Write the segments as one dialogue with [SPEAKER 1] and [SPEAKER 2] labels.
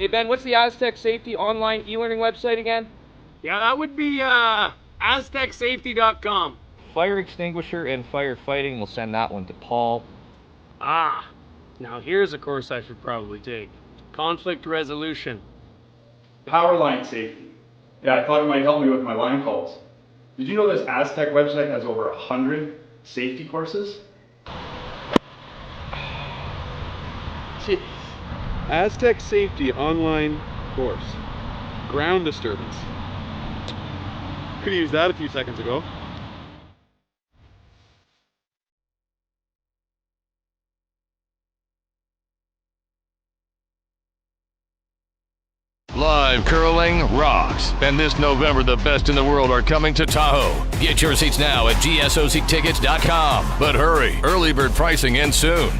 [SPEAKER 1] Hey Ben, what's the Aztec Safety online e-learning website again?
[SPEAKER 2] Yeah, that would be aztecsafety.com.
[SPEAKER 1] Fire extinguisher and firefighting, we'll send that one to Paul.
[SPEAKER 2] Ah, now here's a course I should probably take. Conflict resolution.
[SPEAKER 3] Power line safety. Yeah, I thought it might help me with my line calls. Did you know this Aztec website has over 100 safety courses?
[SPEAKER 4] Jeez. Aztec Safety online course. Ground disturbance. Could have used that a few seconds ago.
[SPEAKER 5] Live curling rocks. And this November, the best in the world are coming to Tahoe. Get your seats now at gsoctickets.com. But hurry, early bird pricing ends soon.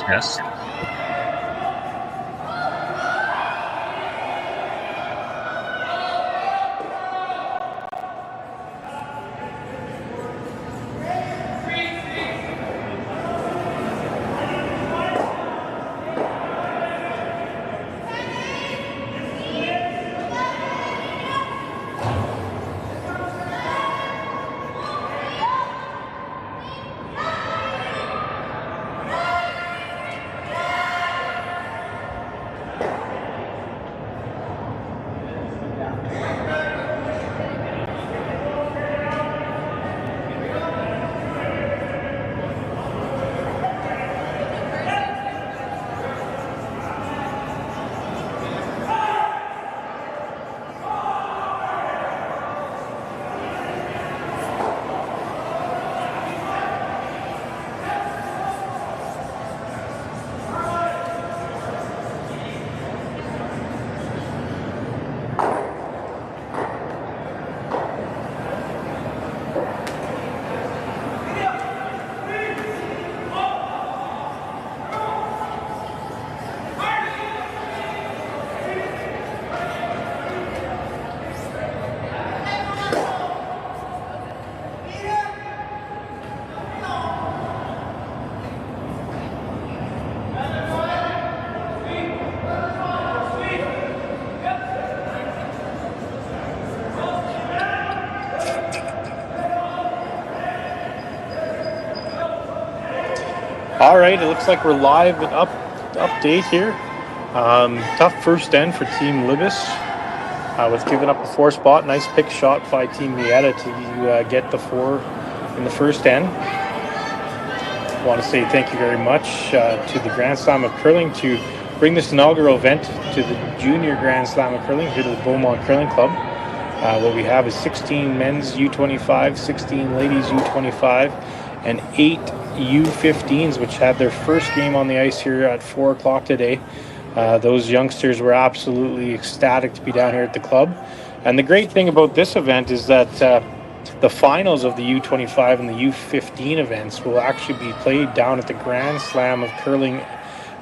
[SPEAKER 6] test.
[SPEAKER 7] All right, it looks like we're live and update here. Tough first end for Team Libbus. With giving up a 4 spot. Nice pick shot by Team Maeda to get the 4 in the first end. I want to say thank you very much to the Grand Slam of Curling to bring this inaugural event to the Junior Grand Slam of Curling here to the Beaumont Curling Club. What we have is 16 men's U25, 16 ladies U25, and 8 U15s, which had their first game on the ice here at 4 o'clock today. Those youngsters were absolutely ecstatic to be down here at the club. And the great thing about this event is that the finals of the U25 and the U15 events will actually be played down at the Grand Slam of Curling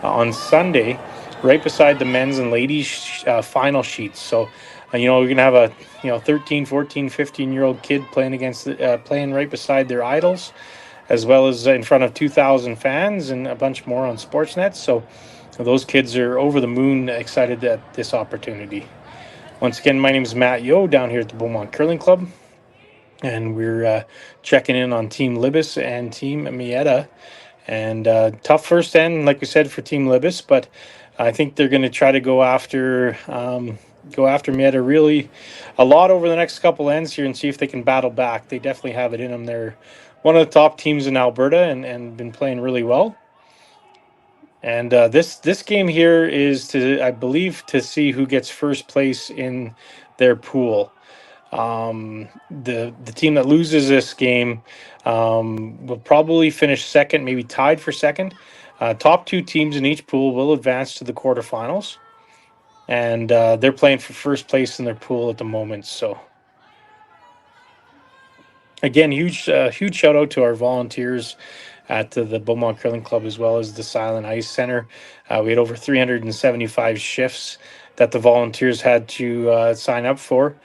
[SPEAKER 7] on Sunday, right beside the men's and ladies final sheets. So, we're going to have a 13, 14, 15-year-old kid playing playing right beside their idols, as well as in front of 2,000 fans and a bunch more on Sportsnet. So those kids are over the moon excited at this opportunity. Once again, my name is Matt Yo down here at the Beaumont Curling Club, and we're checking in on Team Libbus and Team Maeda. And tough first end, like we said, for Team Libbus, but I think they're going to try to go after Maeda really a lot over the next couple ends here and see if they can battle back. They definitely have it in them. They're one of the top teams in Alberta and been playing really well. And this game here is I believe to see who gets first place in their pool. The team that loses this game will probably finish second, maybe tied for second. Top 2 teams in each pool will advance to the quarterfinals, and they're playing for first place in their pool at the moment. So again, huge shout out to our volunteers at the Beaumont Curling Club, as well as the Silent Ice Center. We had over 375 shifts that the volunteers had to sign up for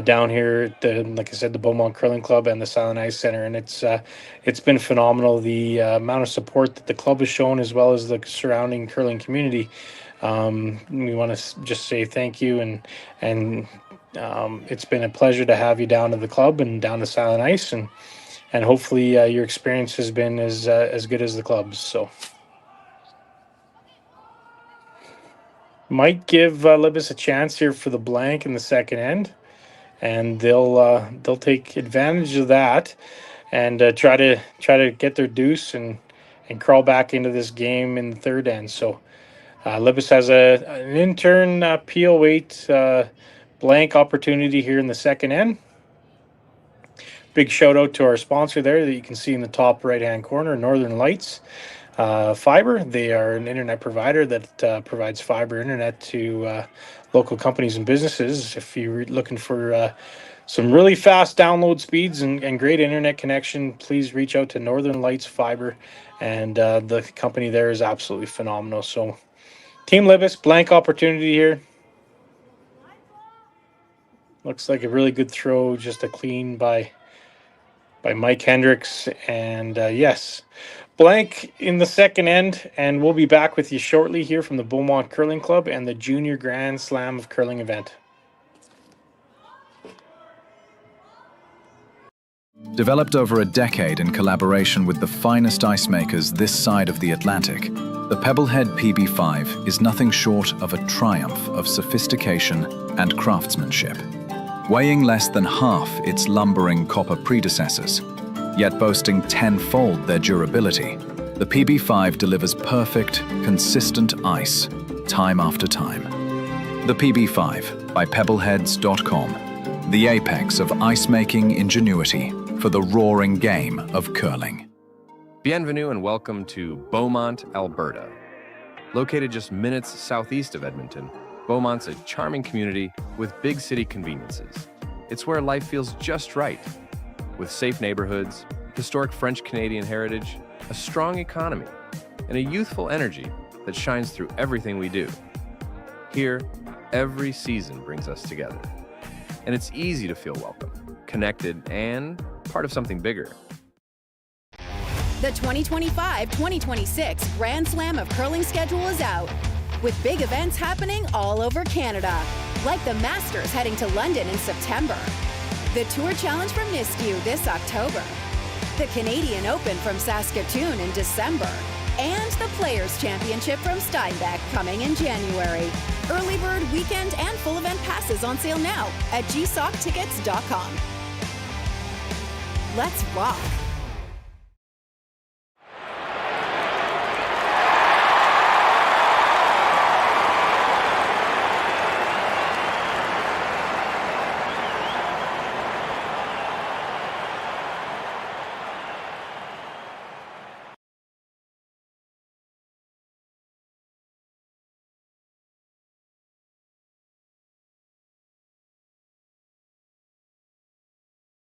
[SPEAKER 7] down here at like I said, the Beaumont Curling Club and the Silent Ice Center, and it's been phenomenal. The amount of support that the club has shown, as well as the surrounding curling community. We want to just say thank you, and it's been a pleasure to have you down to the club and down to Silent Ice, and hopefully your experience has been as good as the club's. So might give Libbus a chance here for the blank in the second end, and they'll take advantage of that and try to get their deuce and crawl back into this game in the third end. So Libbus has an intern peel weight blank opportunity here in the second end. Big shout out to our sponsor there that you can see in the top right hand corner, Northern Lights Fiber. They are an internet provider that provides fiber internet to local companies and businesses. If you're looking for some really fast download speeds and great internet connection, please reach out to Northern Lights Fiber, and the company there is absolutely phenomenal. So Team Libbus, blank opportunity here. Looks like a really good throw, just a clean by Mike Hendricks, and yes, blank in the second end, and we'll be back with you shortly here from the Beaumont Curling Club and the Junior Grand Slam of Curling event.
[SPEAKER 6] Developed over a decade in collaboration with the finest ice makers this side of the Atlantic, the Pebblehead PB5 is nothing short of a triumph of sophistication and craftsmanship. Weighing less than half its lumbering copper predecessors, yet boasting tenfold their durability, the PB5 delivers perfect, consistent ice, time after time. The PB5 by Pebbleheads.com, the apex of ice-making ingenuity for the roaring game of curling.
[SPEAKER 8] Bienvenue and welcome to Beaumont, Alberta. Located just minutes southeast of Edmonton, Beaumont's a charming community with big city conveniences. It's where life feels just right, with safe neighborhoods, historic French-Canadian heritage, a strong economy, and a youthful energy that shines through everything we do. Here, every season brings us together, and it's easy to feel welcome, connected, and part of something bigger.
[SPEAKER 9] The 2025-2026 Grand Slam of Curling schedule is out, with big events happening all over Canada, like the Masters heading to London in September, the Tour Challenge from Nisku this October, the Canadian Open from Saskatoon in December, and the Players' Championship from Steinbeck coming in January. Early bird weekend and full event passes on sale now at gsocktickets.com. Let's rock!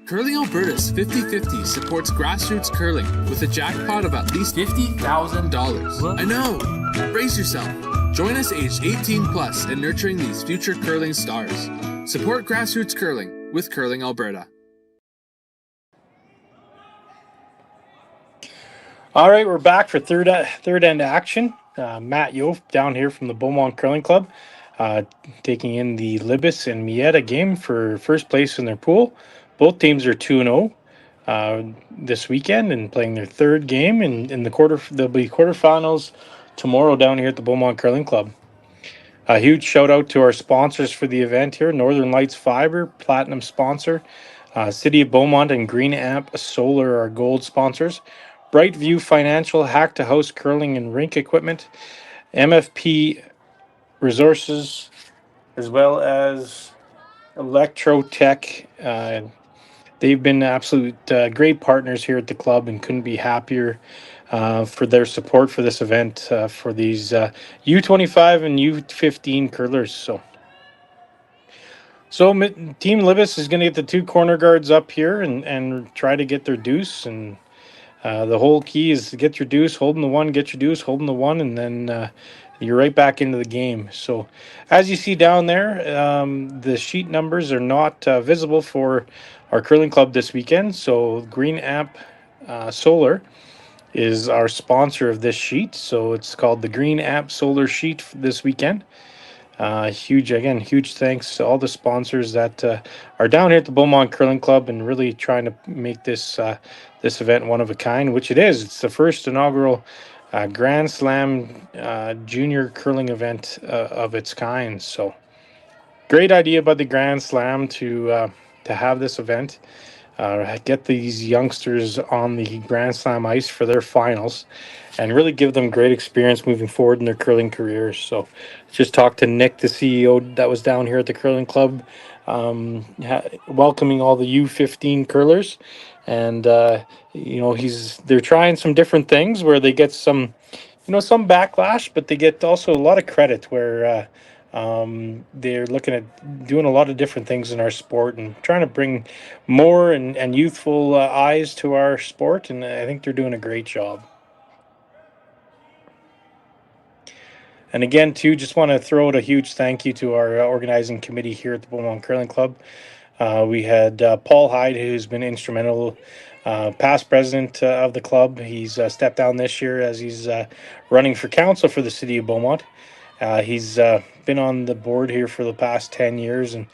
[SPEAKER 10] Curling Alberta's 50-50 supports grassroots curling with a jackpot of at least $50,000. I know! Brace yourself. Join us aged 18 plus in nurturing these future curling stars. Support grassroots curling with Curling Alberta.
[SPEAKER 7] All right, we're back for third end action. Matt Yof down here from the Beaumont Curling Club, taking in the Libbus and Maeda game for first place in their pool. Both teams are 2-0 this weekend and playing their third game in the there'll be quarterfinals tomorrow down here at the Beaumont Curling Club. A huge shout out to our sponsors for the event here: Northern Lights Fiber, platinum sponsor; City of Beaumont and Green Amp Solar are gold sponsors; Brightview Financial, Hack to House curling and rink equipment; MFP Resources, as well as Electrotech. They've been absolute great partners here at the club and couldn't be happier for their support for this event for these U25 and U15 curlers. So Team Libbus is going to get the two corner guards up here and try to get their deuce. And the whole key is to get your deuce, holding the one, get your deuce, holding the one, and then you're right back into the game. So as you see down there, the sheet numbers are not visible for our curling club this weekend. So Green Amp Solar is our sponsor of this sheet. So it's called the Green Amp Solar sheet this weekend. Huge thanks to all the sponsors that are down here at the Beaumont Curling Club and really trying to make this this event one of a kind, which it is. It's the first inaugural Grand Slam junior curling event of its kind. So great idea by the Grand Slam to have this event, get these youngsters on the Grand Slam ice for their finals, and really give them great experience moving forward in their curling careers. So just talked to Nick, the CEO that was down here at the curling club, welcoming all the U15 curlers. And they're trying some different things where they get some backlash, but they get also a lot of credit where They're looking at doing a lot of different things in our sport and trying to bring more and youthful eyes to our sport, and I think they're doing a great job. And again, too, just want to throw out a huge thank you to our organizing committee here at the Beaumont Curling Club. We had Paul Hyde, who's been instrumental, past president of the club. He's stepped down this year as he's running for council for the city of Beaumont. He's been on the board here for the past 10 years and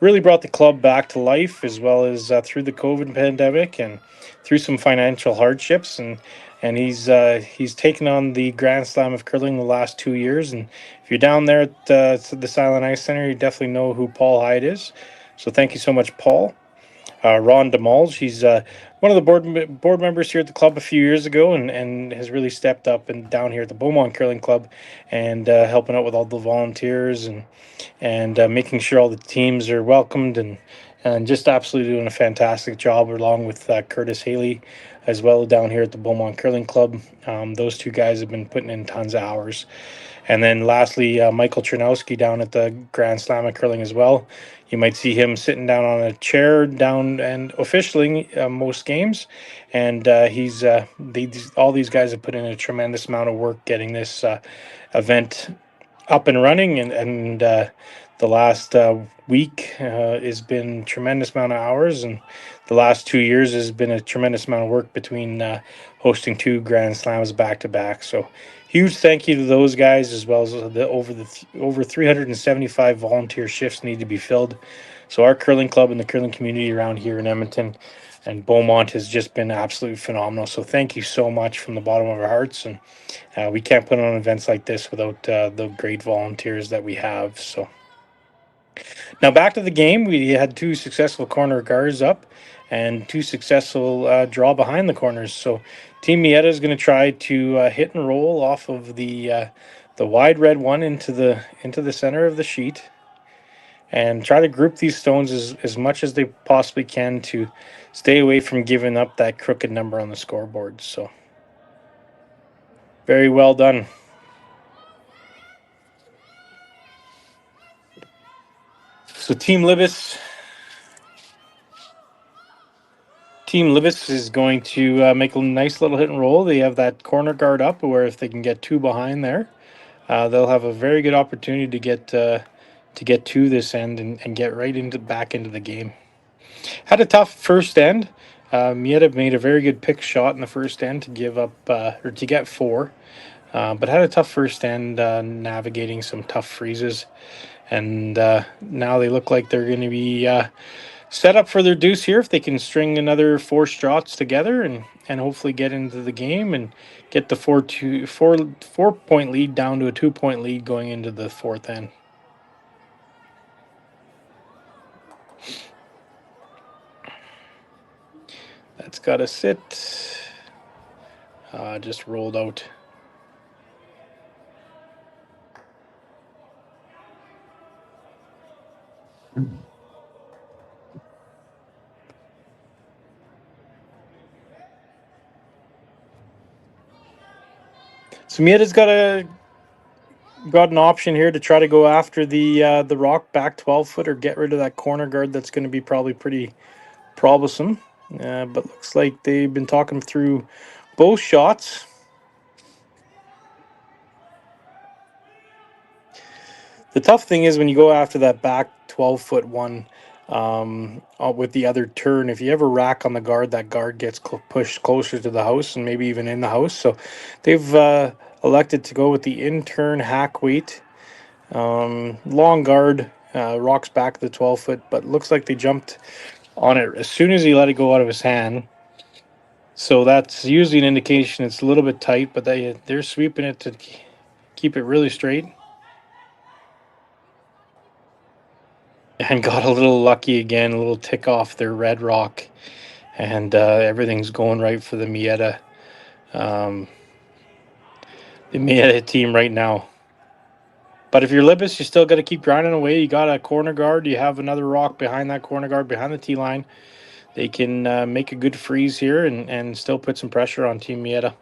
[SPEAKER 7] really brought the club back to life, as well as through the COVID pandemic and through some financial hardships. And he's taken on the Grand Slam of curling the last 2 years. And if you're down there at the Silent Ice Center, you definitely know who Paul Hyde is. So thank you so much, Paul. Ron DeMalge, he's one of the board members here at the club a few years ago, and has really stepped up and down here at the Beaumont Curling Club and helping out with all the volunteers and making sure all the teams are welcomed and just absolutely doing a fantastic job, along with Curtis Haley as well down here at the Beaumont Curling Club. Those two guys have been putting in tons of hours. And then lastly, Michael Chernowski down at the Grand Slam of curling as well. You might see him sitting down on a chair down and officialing most games. And all these guys have put in a tremendous amount of work getting this event up and running. And the last week has been tremendous amount of hours. And the last 2 years has been a tremendous amount of work between hosting 2 Grand Slams back to back. So huge thank you to those guys, as well as over 375 volunteer shifts need to be filled. So our curling club and the curling community around here in Edmonton and Beaumont has just been absolutely phenomenal. So thank you so much from the bottom of our hearts. And we can't put on events like this without the great volunteers that we have. So now back to the game. We had 2 successful corner guards up and 2 successful draw behind the corners. So Team Maeda is going to try to hit and roll off of the wide red one into the center of the sheet, and try to group these stones as much as they possibly can to stay away from giving up that crooked number on the scoreboard. So very well done. So Team Libbus is going to make a nice little hit and roll. They have that corner guard up, where if they can get 2 behind there, they'll have a very good opportunity to get to this end and get right back into the game. Had a tough first end. Maeda made a very good pick shot in the first end to give up or to get 4, but had a tough first end navigating some tough freezes. And now they look like they're going to be set up for their deuce here if they can string another 4 shots together and hopefully get into the game and get the 4-point lead down to a 2-point lead going into the 4th end. That's got to sit. Just rolled out. So Maeda's got an option here to try to go after the rock back 12-foot or get rid of that corner guard that's going to be probably pretty troublesome. But looks like they've been talking through both shots. The tough thing is when you go after that back 12-foot one with the other turn, if you ever rack on the guard, that guard gets pushed closer to the house and maybe even in the house. So they've elected to go with the in-turn hack weight. Long guard, rocks back the 12-foot, but looks like they jumped on it as soon as he let it go out of his hand. So that's usually an indication it's a little bit tight, but they're sweeping it to keep it really straight. And got a little lucky again, a little tick off their red rock. And everything's going right for the Maeda team right now. But if you're Libbus, you still got to keep grinding away. You got a corner guard. You have another rock behind that corner guard, behind the T-line. They can make a good freeze here and still put some pressure on Team Maeda.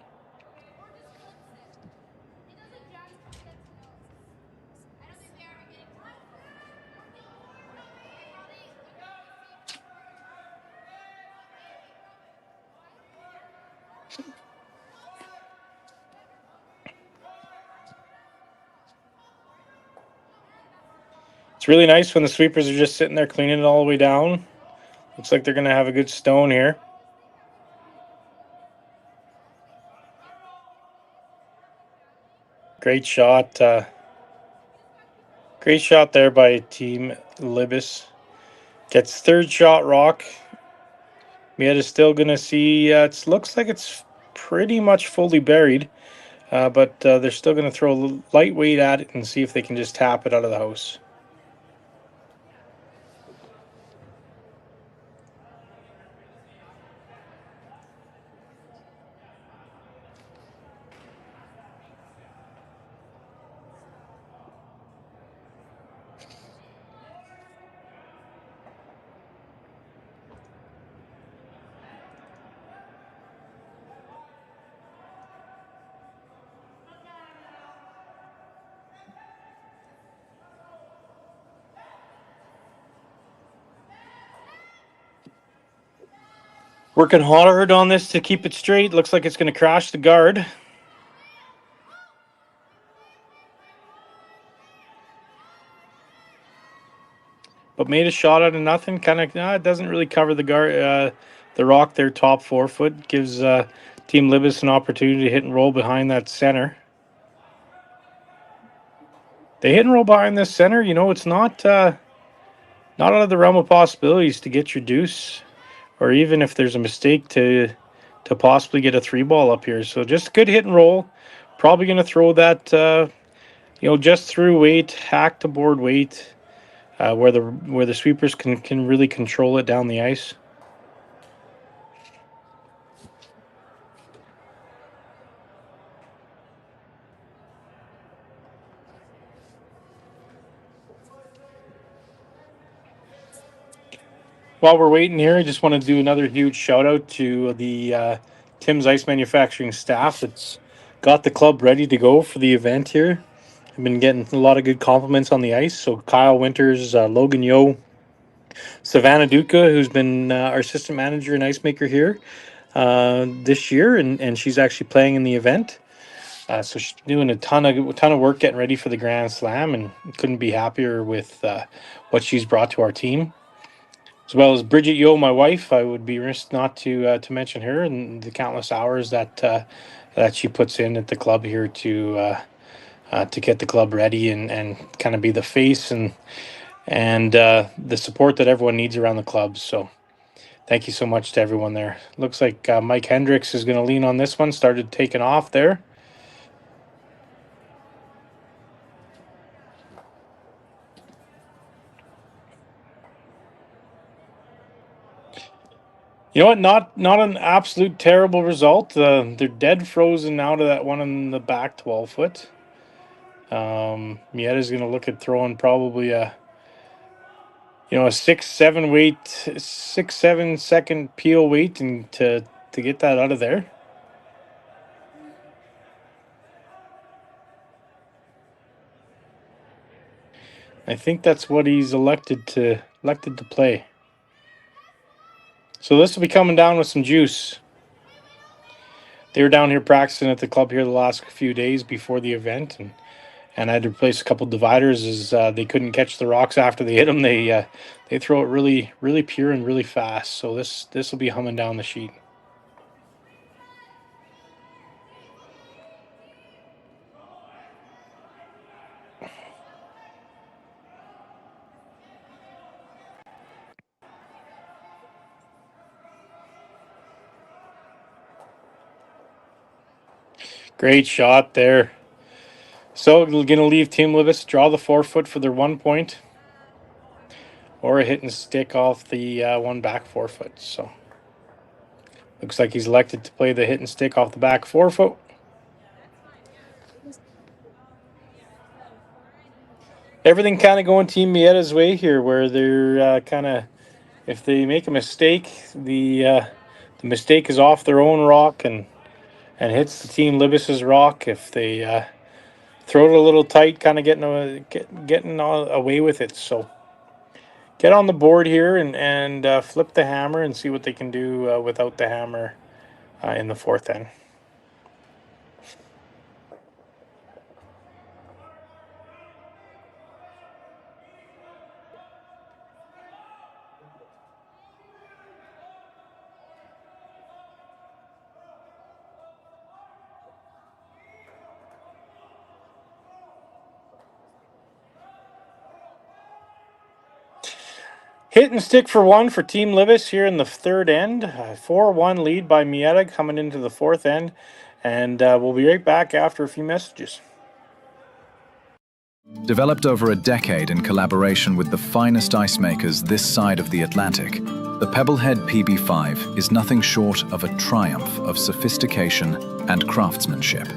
[SPEAKER 7] It's really nice when the sweepers are just sitting there cleaning it all the way down. Looks like they're going to have a good stone here. Great shot. Great shot there by Team Libbus. Gets third shot rock. Maeda's still going to see, it looks like it's pretty much fully buried, but they're still going to throw a lightweight at it and see if they can just tap it out of the house. Working hard on this to keep it straight. Looks like it's going to crash the guard. But made a shot out of nothing. Kind of, it doesn't really cover the guard, the rock there, top 4 foot. Gives Team Libbus an opportunity to hit and roll behind that center. They hit and roll behind this center. You know, it's not out of the realm of possibilities to get your deuce, or even if there's a mistake to possibly get a 3-ball up here. So just good hit and roll. Probably going to throw that, just through weight, hack to board weight, where the sweepers can really control it down the ice. While we're waiting here, I just want to do another huge shout out to the Tim's Ice Manufacturing staff that's got the club ready to go for the event here. I've been getting a lot of good compliments on the ice. So Kyle Winters, Logan Yo, Savannah Duca, who's been our assistant manager and ice maker here this year, and she's actually playing in the event. So she's doing a ton of work getting ready for the Grand Slam, and couldn't be happier with what she's brought to our team. As well as Bridget Yo, my wife, I would be remiss not to mention her and the countless hours that she puts in at the club here to get the club ready and kind of be the face and the support that everyone needs around the club. So thank you so much to everyone there. Looks like Mike Hendricks is going to lean on this one. Started taking off there. You know what? Not an absolute terrible result. They're dead frozen out of that one in the back 12 foot. Maeda's going to look at throwing probably a 6-7 second peel weight and to get that out of there. I think that's what he's elected to play. So this will be coming down with some juice. They were down here practicing at the club here the last few days before the event, and I had to replace a couple dividers as they couldn't catch the rocks after they hit them. They throw it really, really pure and really fast. So this will be humming down the sheet. Great shot there. So we're going to leave Team Libbus draw the 4 foot for their 1 point, or a hit and stick off the one back 4 foot. So looks like he's elected to play the hit and stick off the back 4 foot. Everything kind of going Team Maeda's way here, where they're kind of, if they make a mistake, the mistake is off their own rock and hits the Team Libbus's rock. If they throw it a little tight, kind of getting away with it. So get on the board here and flip the hammer and see what they can do without the hammer in the fourth end. Hit and stick for one for Team Libbus here in the third end. 4-1 lead by Maeda coming into the fourth end. And we'll be right back after a few messages.
[SPEAKER 6] Developed over a decade in collaboration with the finest ice makers this side of the Atlantic, the Pebblehead PB5 is nothing short of a triumph of sophistication and craftsmanship.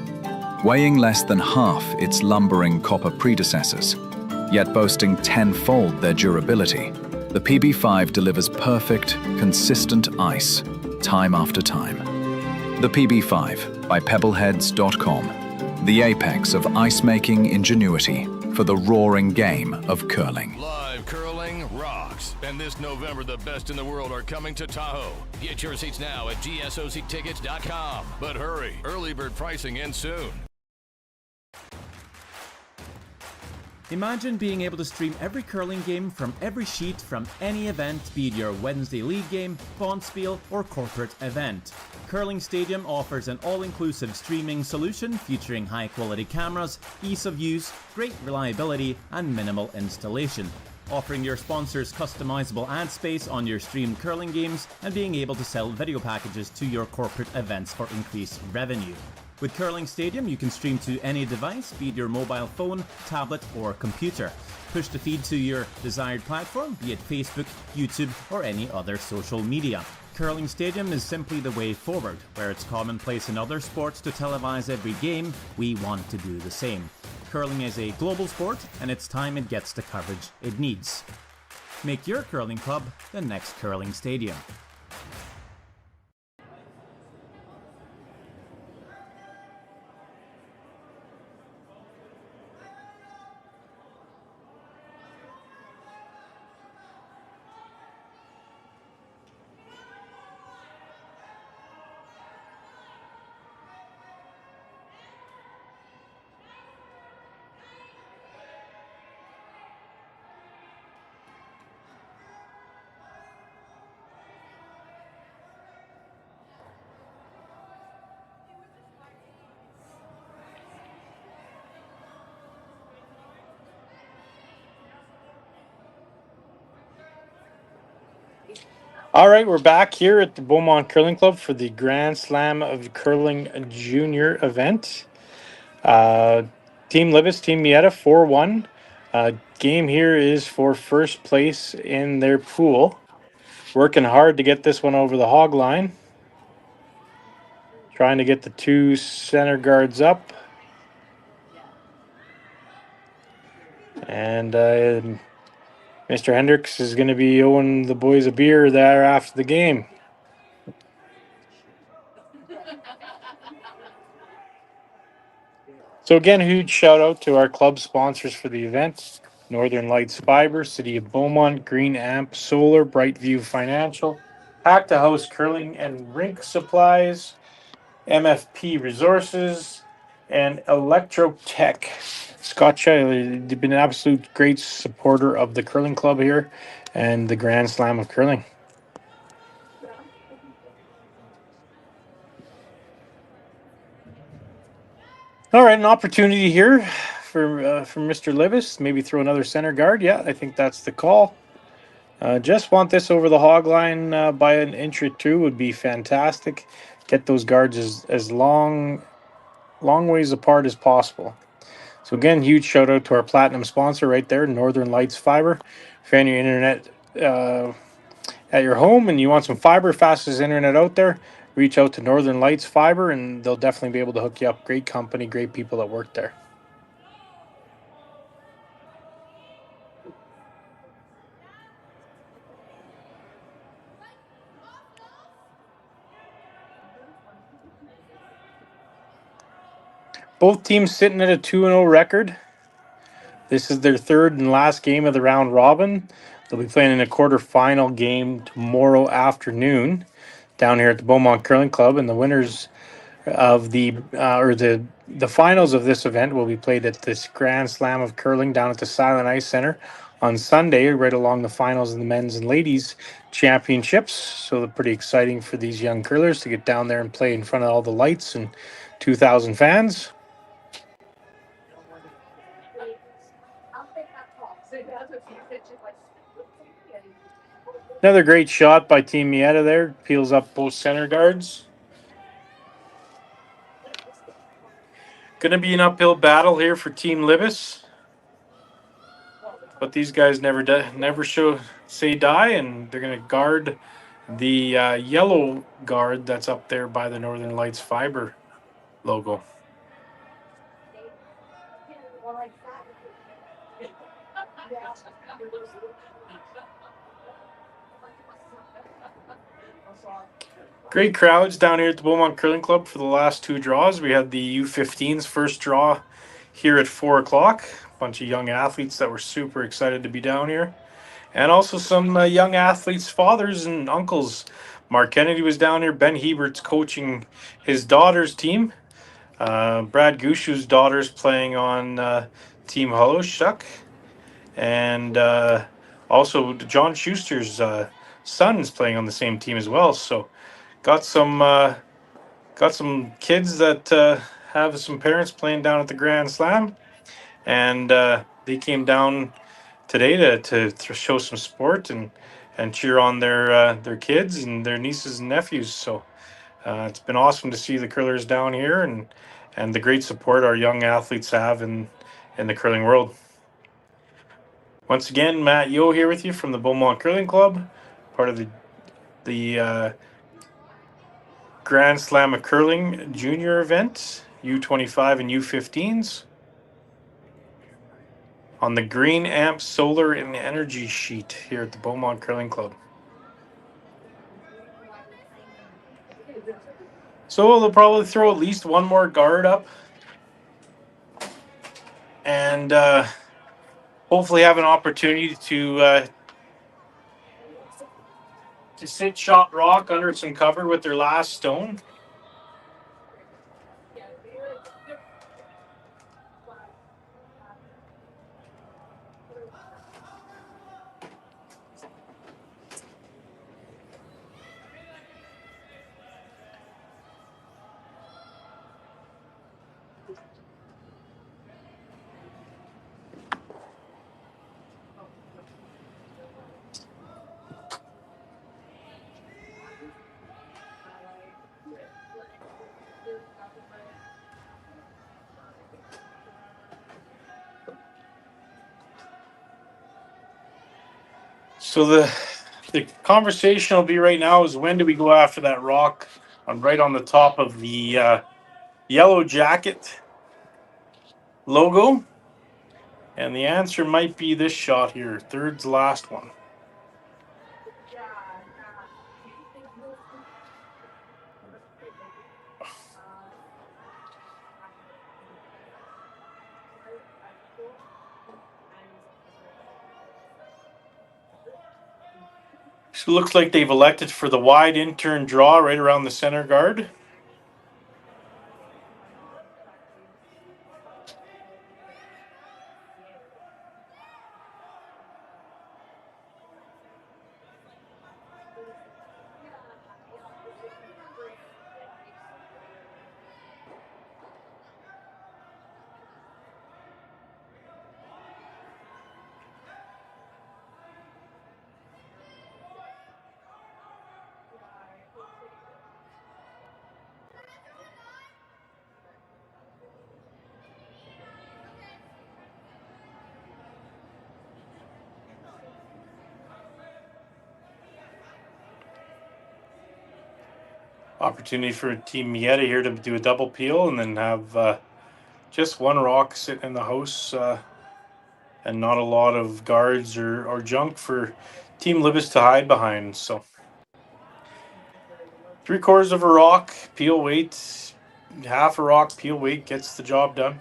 [SPEAKER 6] Weighing less than half its lumbering copper predecessors, yet boasting tenfold their durability, the PB5 delivers perfect, consistent ice, time after time. The PB5 by Pebbleheads.com, the apex of ice-making ingenuity for the roaring game of curling.
[SPEAKER 5] Live curling rocks. And this November, the best in the world are coming to Tahoe. Get your seats now at GSOCtickets.com. But hurry, early bird pricing ends soon.
[SPEAKER 11] Imagine being able to stream every curling game from every sheet from any event, be it your Wednesday league game, bonspiel, or corporate event. Curling Stadium offers an all-inclusive streaming solution featuring high-quality cameras, ease of use, great reliability, and minimal installation. Offering your sponsors customizable ad space on your streamed curling games and being able to sell video packages to your corporate events for increased revenue. With Curling Stadium, you can stream to any device, be it your mobile phone, tablet, or computer. Push the feed to your desired platform, be it Facebook, YouTube, or any other social media. Curling Stadium is simply the way forward. Where it's commonplace in other sports to televise every game, we want to do the same. Curling is a global sport, and it's time it gets the coverage it needs. Make your curling club the next Curling Stadium.
[SPEAKER 7] All right, we're back here at the Beaumont Curling Club for the Grand Slam of Curling Junior event. Team Libbus, Team Maeda, 4-1. Game here is for first place in their pool. Working hard to get this one over the hog line. Trying to get the two center guards up. And Mr. Hendricks is going to be owing the boys a beer there after the game. So again, huge shout out to our club sponsors for the event. Northern Lights Fiber, City of Beaumont, Green Amp Solar, Brightview Financial, Hack to House Curling and Rink Supplies, MFP Resources, and Electrotech. Scotcha, they've been an absolute great supporter of the curling club here and the Grand Slam of Curling. All right, an opportunity here for Mr. Libbus. Maybe throw another center guard. Yeah, I think that's the call. Just want this over the hog line by an inch or two would be fantastic. Get those guards as long ways apart as possible. So again, huge shout out to our platinum sponsor right there, Northern Lights Fiber. If you're on your internet at your home and you want some fiber, fastest internet out there, reach out to Northern Lights Fiber and they'll definitely be able to hook you up. Great company, great people that work there. Both teams sitting at a 2-0 record. This is their third and last game of the round robin. They'll be playing in a quarterfinal game tomorrow afternoon. down here at the Beaumont Curling Club, and the winners of the finals of this event will be played at this Grand Slam of Curling down at the Silent Ice Center on Sunday, right along the finals of the men's and ladies championships. So they're pretty exciting for these young curlers to get down there and play in front of all the lights and 2,000 fans. Another great shot by Team Maeda there. Peels up both center guards. Going to be an uphill battle here for Team Libbus. But these guys never say die, and they're going to guard the yellow guard that's up there by the Northern Lights Fiber logo. Great crowds down here at the Beaumont Curling Club for the last two draws. We had the U15's first draw here at 4 o'clock. A bunch of young athletes that were super excited to be down here. And also some young athletes' fathers and uncles. Mark Kennedy was down here. Ben Hebert's coaching his daughter's team. Brad Gushu's daughter's playing on Team Holoshuck. And also John Schuster's son's playing on the same team as well. So got some kids that have some parents playing down at the Grand Slam. And they came down today to show some sport and cheer on their kids and their nieces and nephews. So it's been awesome to see the curlers down here and the great support our young athletes have in the curling world. Once again, Matt Yo here with you from the Beaumont Curling Club, part of the Grand Slam of Curling Junior event, U25 and U15s. On the Green Amp Solar and Energy sheet here at the Beaumont Curling Club. So they'll probably throw at least one more guard up. And hopefully have an opportunity to sit shot rock under some cover with their last stone. So the conversation will be right now is when do we go after that rock right on the top of the yellow jacket logo? And the answer might be this shot here, third's last one. So it looks like they've elected for the wide intern draw right around the center guard. Opportunity for Team Maeda here to do a double peel and then have just one rock sitting in the house and not a lot of guards or junk for Team Libbus to hide behind. So 3/4 of a rock, peel weight, half a rock, peel weight gets the job done.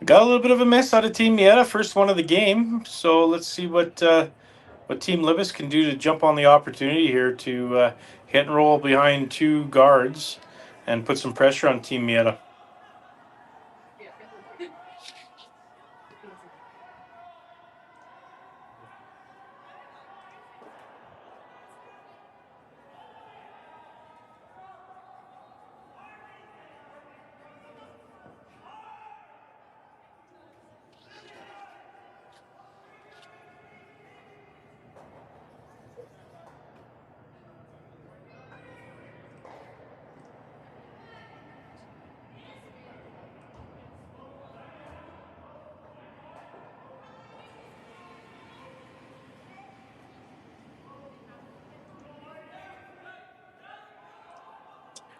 [SPEAKER 7] Got a little bit of a miss out of Team Maeda, first one of the game. So let's see what Team Libbus can do to jump on the opportunity here to hit and roll behind two guards and put some pressure on Team Maeda.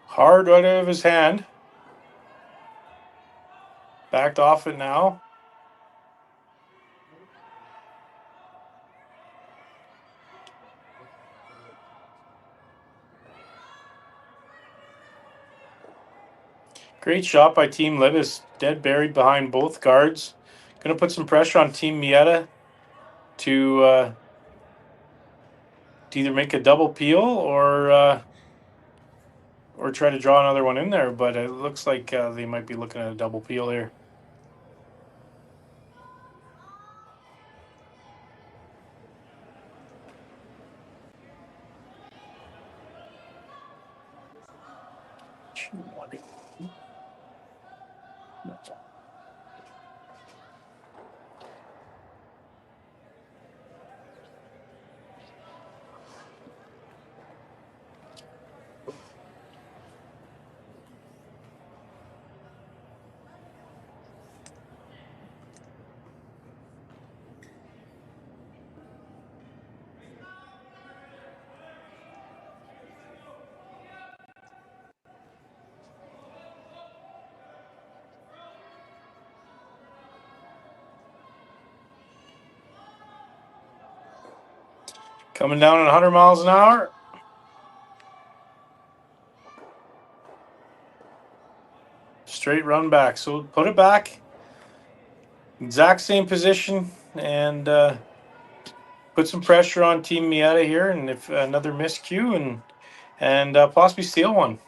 [SPEAKER 7] Hard right out of his hand. Backed off it now. Great shot by Team Libbus. Dead buried behind both guards. Going to put some pressure on Team Maeda to either make a double peel or try to draw another one in there. But it looks like they might be looking at a double peel here. Coming down at 100 miles an hour. Straight run back. So put it back. Exact same position and put some pressure on Team Maeda here. And if another miscue and possibly steal one.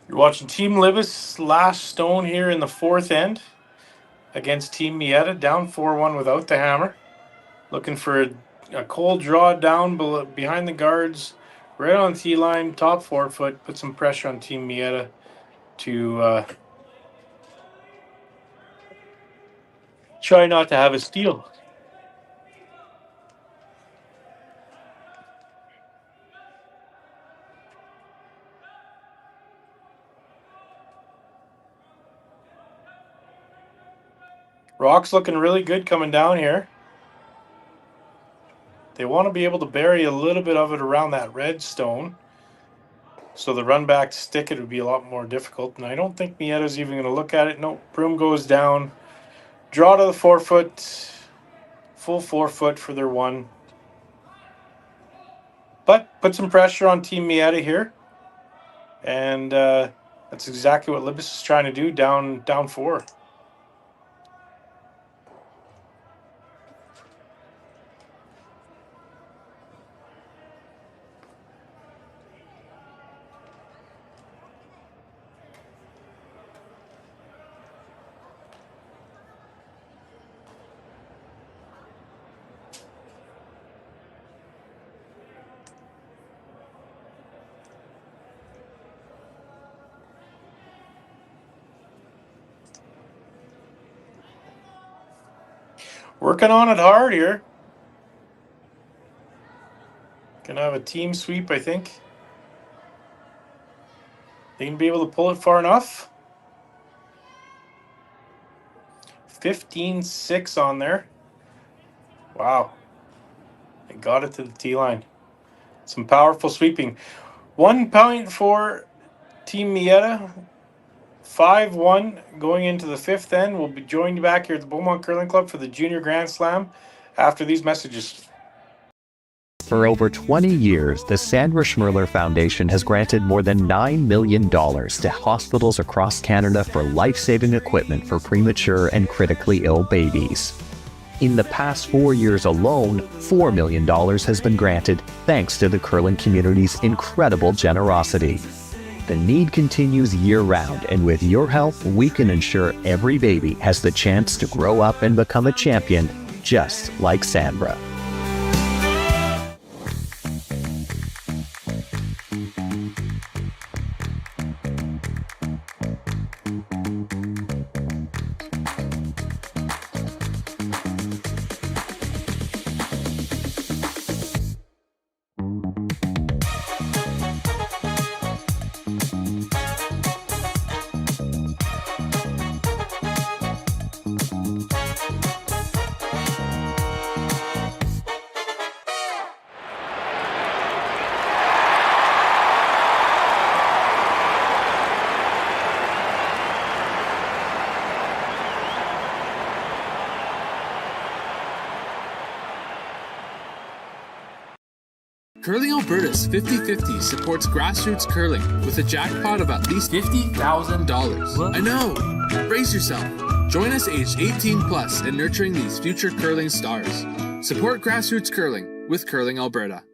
[SPEAKER 7] You're watching Team Libbus last stone here in the fourth end against Team Maeda, down 4-1 without the hammer. Looking for a cold draw down behind the guards, right on the tee line, top 4 foot. Put some pressure on Team Maeda to try not to have a steal. Rock's looking really good coming down here. They want to be able to bury a little bit of it around that red stone. So the run back to stick it would be a lot more difficult. And I don't think Maeda's even going to look at it. No, broom goes down. Draw to the 4 foot. Full 4 foot for their one. But put some pressure on Team Maeda here. And that's exactly what Libbus is trying to do, down 4. Working on it hard here. Gonna have a team sweep, I think. They can be able to pull it far enough. 15-6 on there. Wow. They got it to the T line. Some powerful sweeping. 1 point for Team Maeda. 5-1 going into the fifth end. We'll be joined back here at the Beaumont Curling Club for the Junior Grand Slam after these messages.
[SPEAKER 12] For over 20 years, the Sandra Schmirler Foundation has granted more than $9 million to hospitals across Canada for life-saving equipment for premature and critically ill babies. In the past 4 years alone, $4 million has been granted thanks to the curling community's incredible generosity. The need continues year-round, and with your help, we can ensure every baby has the chance to grow up and become a champion, just like Sandra.
[SPEAKER 10] Curling Alberta's 50-50 supports grassroots curling with a jackpot of at least $50,000. I know! Brace yourself. Join us aged 18 plus in nurturing these future curling stars. Support grassroots curling with Curling Alberta.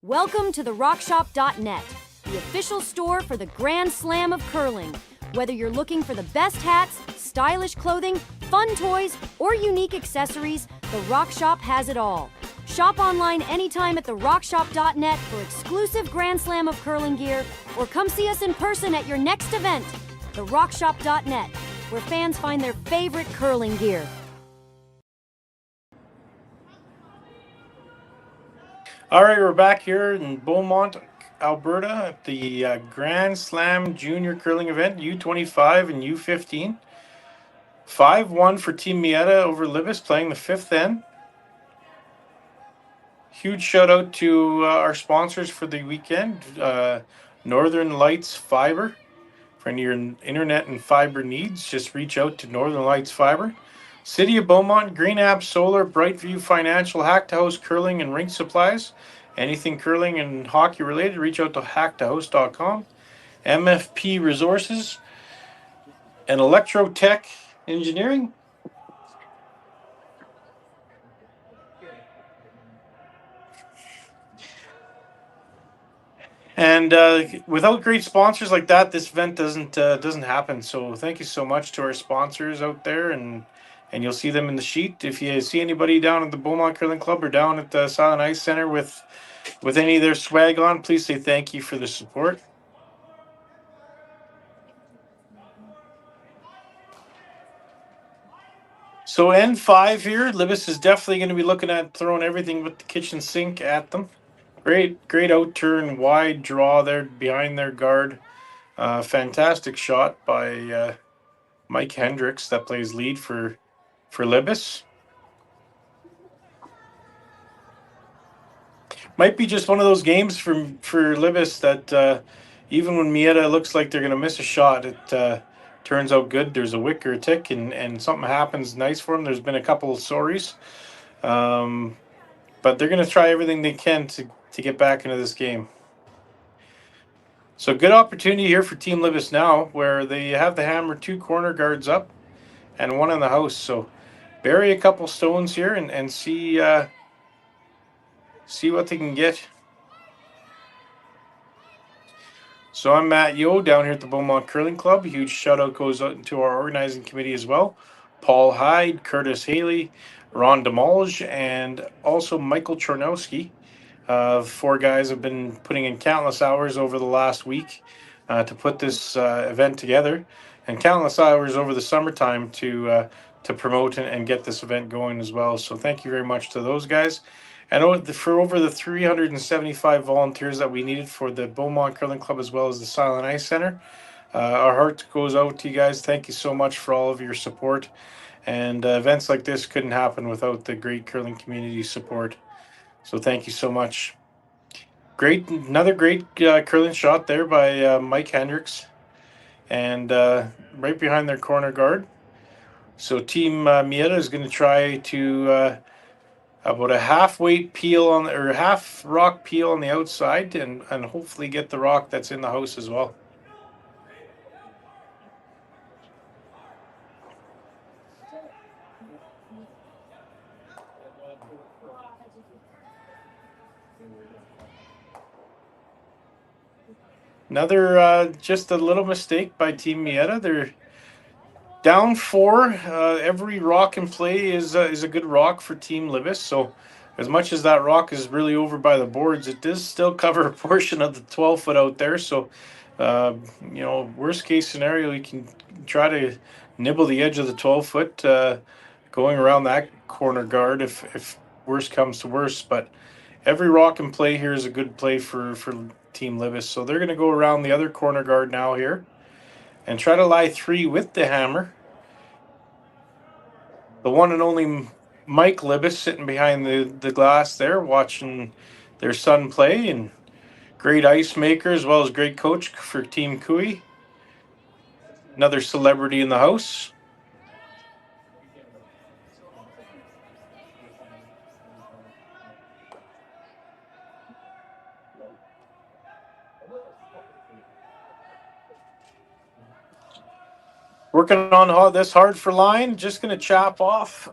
[SPEAKER 13] Welcome to the RockShop.net, the official store for the Grand Slam of curling. Whether you're looking for the best hats, stylish clothing, fun toys, or unique accessories, the Rock Shop has it all. Shop online anytime at therockshop.net for exclusive Grand Slam of curling gear, or come see us in person at your next event. TheRockShop.net, where fans find their favorite curling gear.
[SPEAKER 7] All right, we're back here in Beaumont, Alberta at the Grand Slam Junior Curling event, U25 and U15. 5-1 for Team Maeda over Libbus, playing the fifth end. Huge shout out to our sponsors for the weekend, Northern Lights Fiber. For any of your internet and fiber needs, just reach out to Northern Lights Fiber. City of Beaumont, Green App Solar, Brightview Financial, Hack to House Curling and Rink Supplies. Anything curling and hockey related, reach out to hacktohouse.com. MFP Resources and Electrotech Engineering. And without great sponsors like that, this event doesn't happen. So thank you so much to our sponsors out there, and you'll see them in the sheet. If you see anybody down at the Beaumont Curling Club or down at the Silent Ice Center with any of their swag on, please say thank you for the support. So N5 here, Libbus is definitely going to be looking at throwing everything with the kitchen sink at them. Great out turn, wide draw there behind their guard. Fantastic shot by Mike Hendricks that plays lead for Libbus. Might be just one of those games for Libbus that even when Maeda looks like they're going to miss a shot, it turns out good. There's a wick or a tick, and something happens nice for them. There's been a couple of sorries. But they're going to try everything they can to get back into this game. So good opportunity here for Team Libbus now, where they have the hammer 2 corner guards up and 1 in the house. So bury a couple stones here and see what they can get. So I'm Matt Yo down here at the Beaumont Curling Club. A huge shout out goes out to our organizing committee as well. Paul Hyde, Curtis Haley, Ron DeMolge, and also Michael Chornowski. 4 guys have been putting in countless hours over the last week to put this event together, and countless hours over the summertime to promote and get this event going as well. So thank you very much to those guys. And for over the 375 volunteers that we needed for the Beaumont Curling Club as well as the Silent Ice Center, our heart goes out to you guys. Thank you so much for all of your support. And events like this couldn't happen without the great curling community support. So thank you so much. Another great curling shot there by Mike Hendricks, and right behind their corner guard. So Team Maeda is going to try to about a half weight peel or half rock peel on the outside, and hopefully get the rock that's in the house as well. Another just a little mistake by Team Maeda. They're down 4. Every rock in play is a good rock for Team Libbus. So as much as that rock is really over by the boards, it does still cover a portion of the 12-foot out there. So, worst case scenario, you can try to nibble the edge of the 12-foot going around that corner guard if worst comes to worst. But every rock in play here is a good play for Team Libbus. So they're going to go around the other corner guard now here and try to lie 3 with the hammer. The one and only Mike Libbus sitting behind the glass there watching their son play, and great ice maker as well as great coach for Team Kui. Another celebrity in the house. Working on this hard for line, just going to chop off.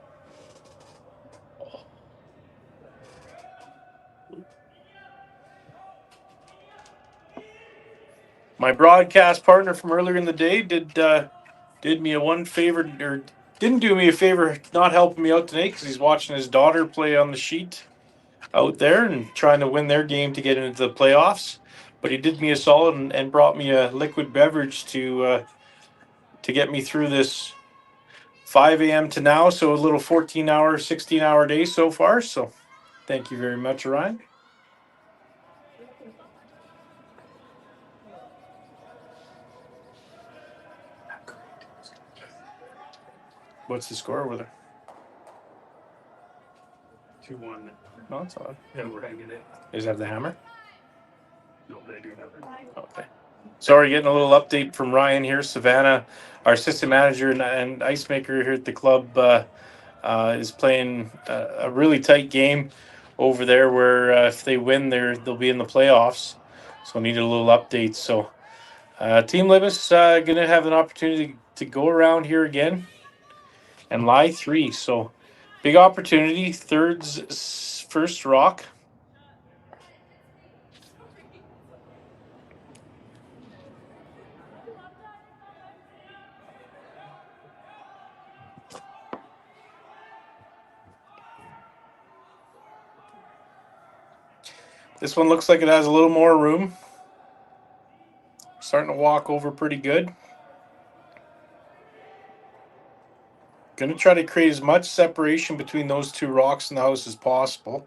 [SPEAKER 7] My broadcast partner from earlier in the day did me a favor, or didn't do me a favor not helping me out tonight, because he's watching his daughter play on the sheet out there and trying to win their game to get into the playoffs. But he did me a solid and brought me a liquid beverage to get me through this 5 a.m. to now. So a little 14-hour, 16-hour day so far. So thank you very much, Ryan. What's the score with her?
[SPEAKER 3] 2-1.
[SPEAKER 7] No, it's odd.
[SPEAKER 3] Yeah, we're hanging it.
[SPEAKER 7] Does it have the hammer?
[SPEAKER 3] No, they do nothing.
[SPEAKER 7] Okay. Sorry, getting a little update from Ryan here. Savannah, our assistant manager and ice maker here at the club, is playing a really tight game over there where if they win, they'll be in the playoffs. So need a little update. So Team Libbus going to have an opportunity to go around here again and lie 3. So big opportunity. Third's first rock. This one looks like it has a little more room. Starting to walk over pretty good. Going to try to create as much separation between those 2 rocks in the house as possible.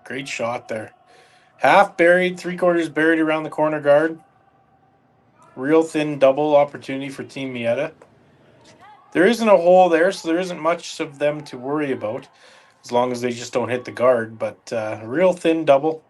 [SPEAKER 7] Great shot there. Half buried, 3/4 buried around the corner guard. Real thin double opportunity for Team Maeda. There isn't a hole there, so there isn't much of them to worry about, as long as they just don't hit the guard. But real thin double.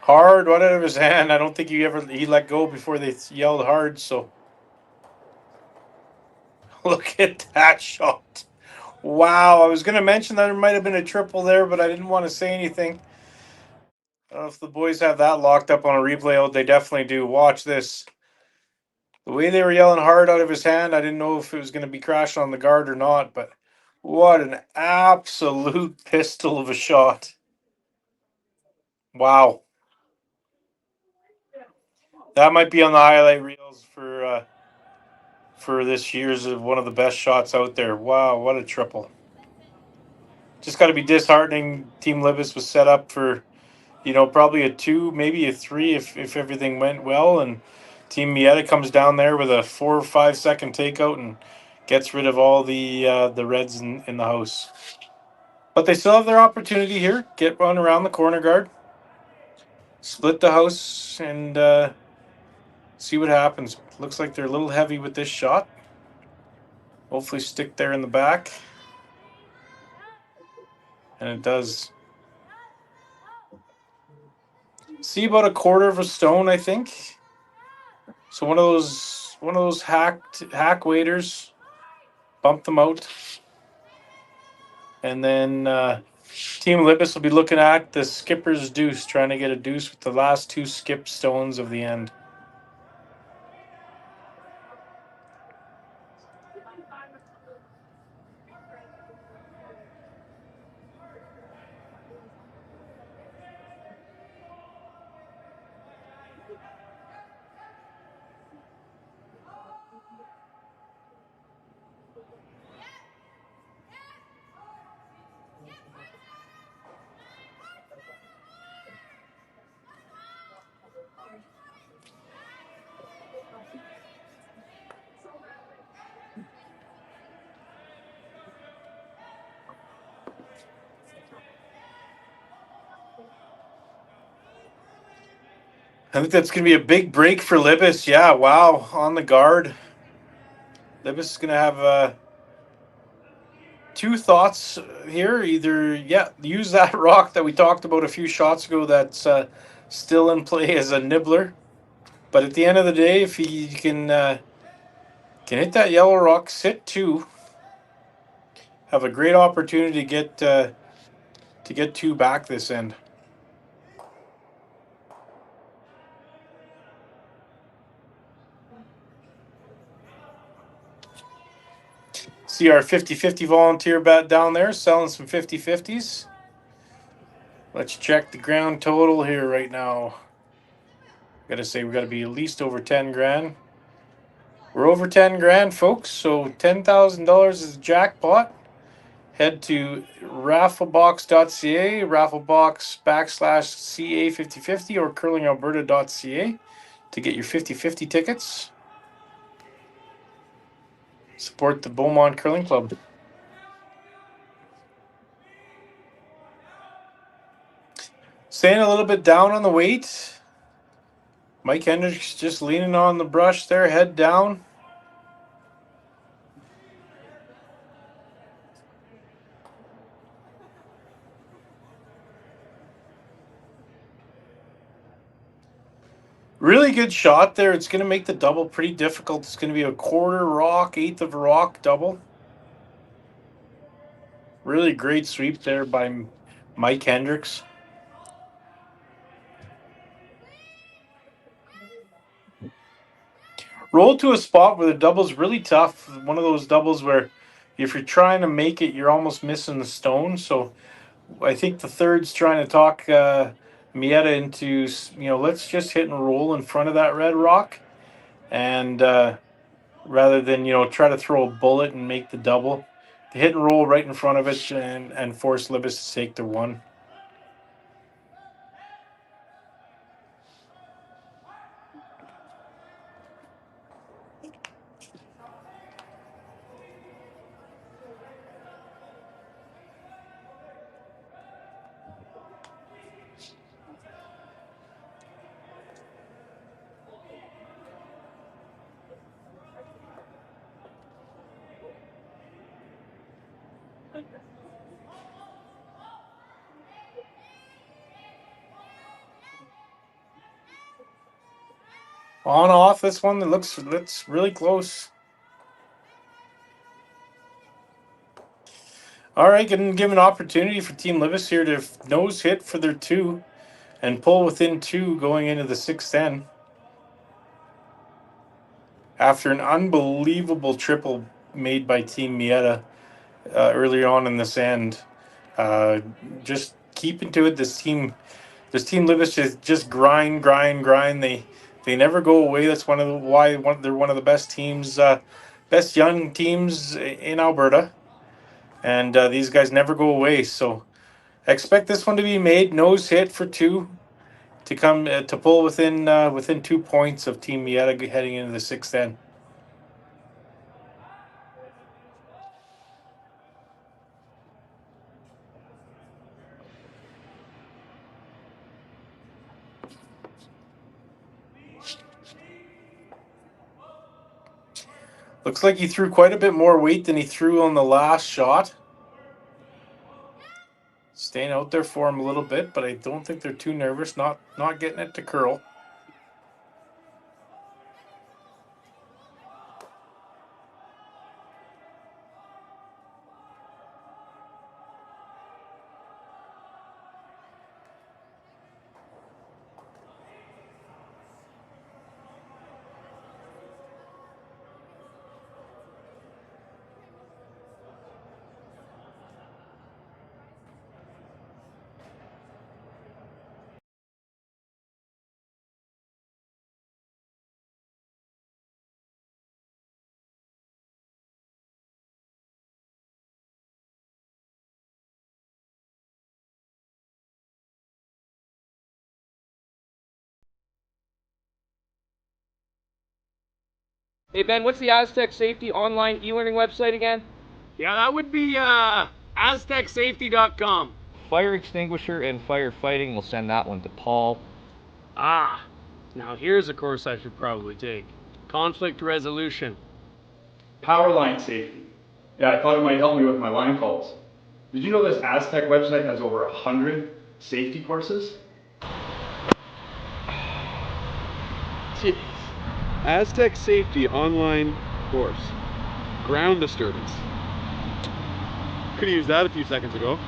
[SPEAKER 7] Hard, right out of his hand. I don't think he let go before they yelled hard. So look at that shot. Wow, I was going to mention that there might have been a triple there, but I didn't want to say anything. I don't know if the boys have that locked up on a replay. Oh, they definitely do. Watch this. The way they were yelling hard out of his hand, I didn't know if it was going to be crashing on the guard or not, but what an absolute pistol of a shot. Wow. That might be on the highlight reels for this year's one of the best shots out there. Wow, what a triple. Just got to be disheartening. Team Libbus was set up for, probably a 2, maybe a 3 if everything went well. And Team Maeda comes down there with a 4 or 5 second takeout and gets rid of all the Reds in the house. But they still have their opportunity here. Get run around the corner guard, split the house, and see what happens. Looks like they're a little heavy with this shot. Hopefully stick there in the back. And it does. See about a quarter of a stone, I think. So one of those hack waiters, bump them out. And then Team Libbus will be looking at the skipper's deuce, trying to get a deuce with the last 2 skip stones of the end. I think that's going to be a big break for Libbus. Yeah, wow, on the guard. Libbus is going to have 2 thoughts here. Either, use that rock that we talked about a few shots ago that's still in play as a nibbler. But at the end of the day, if he can hit that yellow rock, sit 2, have a great opportunity to get 2 back this end. See our 50-50 volunteer bet down there selling some 50-50s. Let's check the ground total here right now. Gotta say we gotta be at least over 10 grand. We're over 10 grand, folks, so $10,000 is a jackpot. Head to rafflebox.ca, rafflebox/CA5050 or curlingalberta.ca to get your 50-50 tickets. Support the Beaumont Curling Club. Staying a little bit down on the weight. Mike Hendricks just leaning on the brush there, head down. Really good shot there. It's going to make the double pretty difficult. It's going to be a quarter rock, 1/8 of a rock double. Really great sweep there by Mike Hendricks. Roll to a spot where the double's really tough. One of those doubles where if you're trying to make it, you're almost missing the stone. So I think the third's trying to talk Maeda into, let's just hit and roll in front of that red rock. And rather than, try to throw a bullet and make the double. The hit and roll right in front of it and force Libbus to take the 1. On off this one, that looks really close. All right, gonna give an opportunity for Team Libbus here to nose hit for their 2 and pull within 2 going into the 6th end. After an unbelievable triple made by Team Maeda early on in this end. Just keeping to it. This team Libbus just grind. They They never go away. That's they're one of the best teams, best young teams in Alberta. And these guys never go away. So expect this one to be made. Nose hit for 2 to come to pull within 2 points of Team Maeda heading into the 6th end. Looks like he threw quite a bit more weight than he threw on the last shot. Staying out there for him a little bit, but I don't think they're too nervous. Not getting it to curl.
[SPEAKER 1] Hey Ben, what's the Aztec Safety online e-learning website again?
[SPEAKER 2] Yeah, that would be aztecsafety.com.
[SPEAKER 1] Fire extinguisher and firefighting, we'll send that one to Paul.
[SPEAKER 2] Ah, now here's a course I should probably take. Conflict resolution.
[SPEAKER 3] Power line safety. Yeah, I thought it might help me with my line calls. Did you know this Aztec website has over 100 safety courses?
[SPEAKER 4] Jeez. Aztec Safety online course. Ground disturbance. Could have used that a few seconds ago.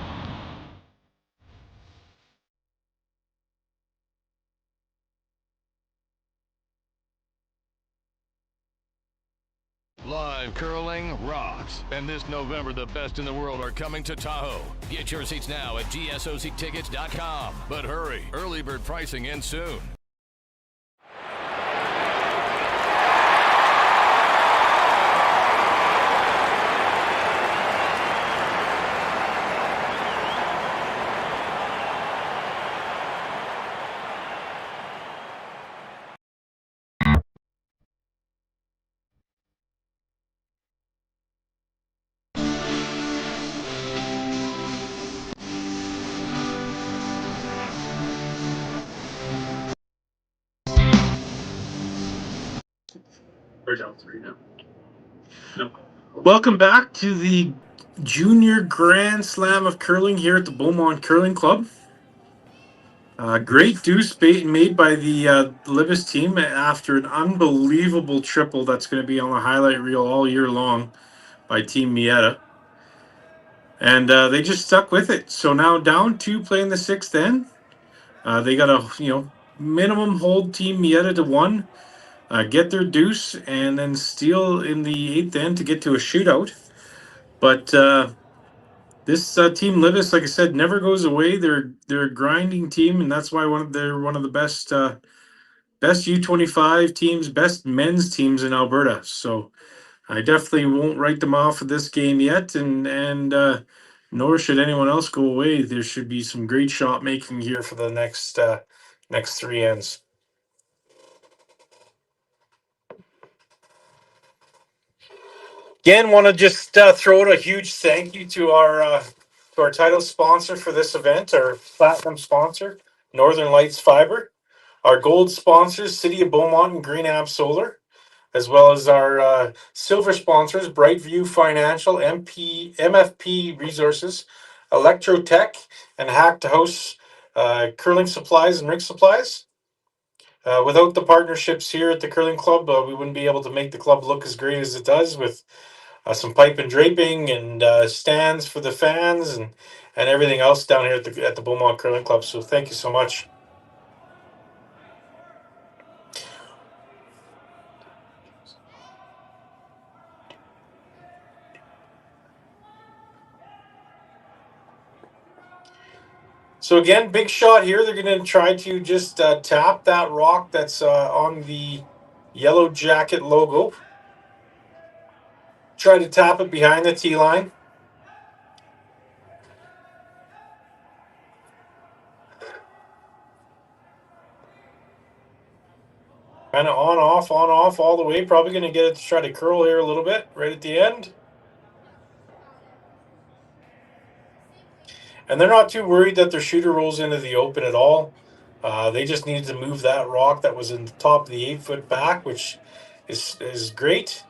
[SPEAKER 5] Live curling rocks. And this November, the best in the world are coming to Tahoe. Get your seats now at GSOCtickets.com. But hurry, early bird pricing ends soon.
[SPEAKER 7] We're down 3 now. No. Welcome back to the Junior Grand Slam of Curling here at the Beaumont Curling Club. Great deuce made by the Libbus team after an unbelievable triple that's going to be on the highlight reel all year long by Team Maeda. And they just stuck with it. So now down 2 playing the 6th end. They got a minimum hold Team Maeda to 1. Get their deuce and then steal in the 8th end to get to a shootout. But this team Libbus, like I said, never goes away. They're a grinding team, and that's why they're one of the best U25 teams, best men's teams in Alberta. So I definitely won't write them off of this game yet, and nor should anyone else go away. There should be some great shot making here for the next 3 ends. Again, want to just throw out a huge thank you to our title sponsor for this event, our platinum sponsor, Northern Lights Fiber, our gold sponsors, City of Beaumont and Green Ab Solar, as well as our silver sponsors, Brightview Financial, MFP Resources, Electrotech, and Hack to House Curling Supplies and Rink Supplies. Without the partnerships here at the Curling Club, we wouldn't be able to make the club look as great as it does with some pipe and draping and stands for the fans and everything else down here at the Beaumont Curling Club. So thank you so much. So again, big shot here. They're going to try to just tap that rock that's on the Yellow Jacket logo. Try to tap it behind the tee line. Kind of on, off, all the way. Probably going to get it to try to curl here a little bit right at the end. And they're not too worried that their shooter rolls into the open at all. They just needed to move that rock that was in the top of the 8-foot back, which is great.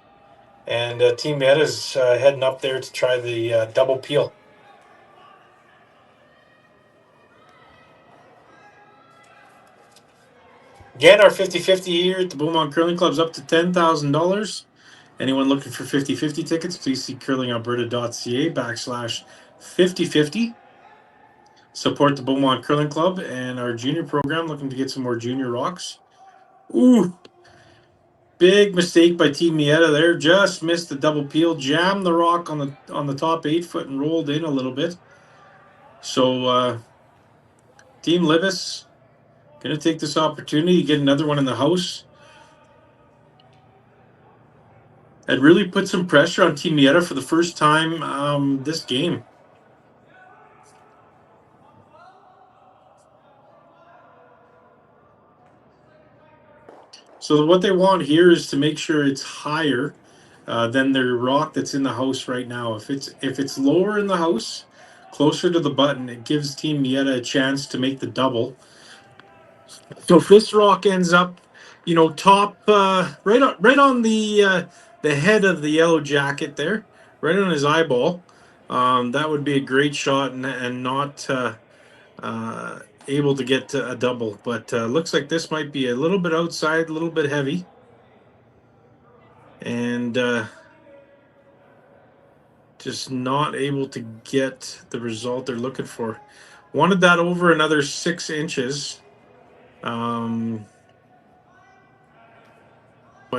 [SPEAKER 7] And Team Meta's heading up there to try the double peel. Again, our 50-50 here at the Beaumont Curling Club is up to $10,000. Anyone looking for 50-50 tickets, please see curlingalberta.ca/50-50. Support the Beaumont Curling Club and our junior program, looking to get some more junior rocks. Ooh, big mistake by Team Maeda there. Just missed the double peel, jammed the rock on the top 8-foot and rolled in a little bit. So Team Libbus going to take this opportunity to get another one in the house. It really put some pressure on Team Maeda for the first time this game. So what they want here is to make sure it's higher than their rock that's in the house right now. If it's lower in the house, closer to the button, it gives Team Maeda a chance to make the double. So if this rock ends up, top right on the head of the Yellow Jacket there, right on his eyeball, that would be a great shot and not able to get a double. But looks like this might be a little bit outside, a little bit heavy, and just not able to get the result they're looking for. Wanted that over another 6 inches. But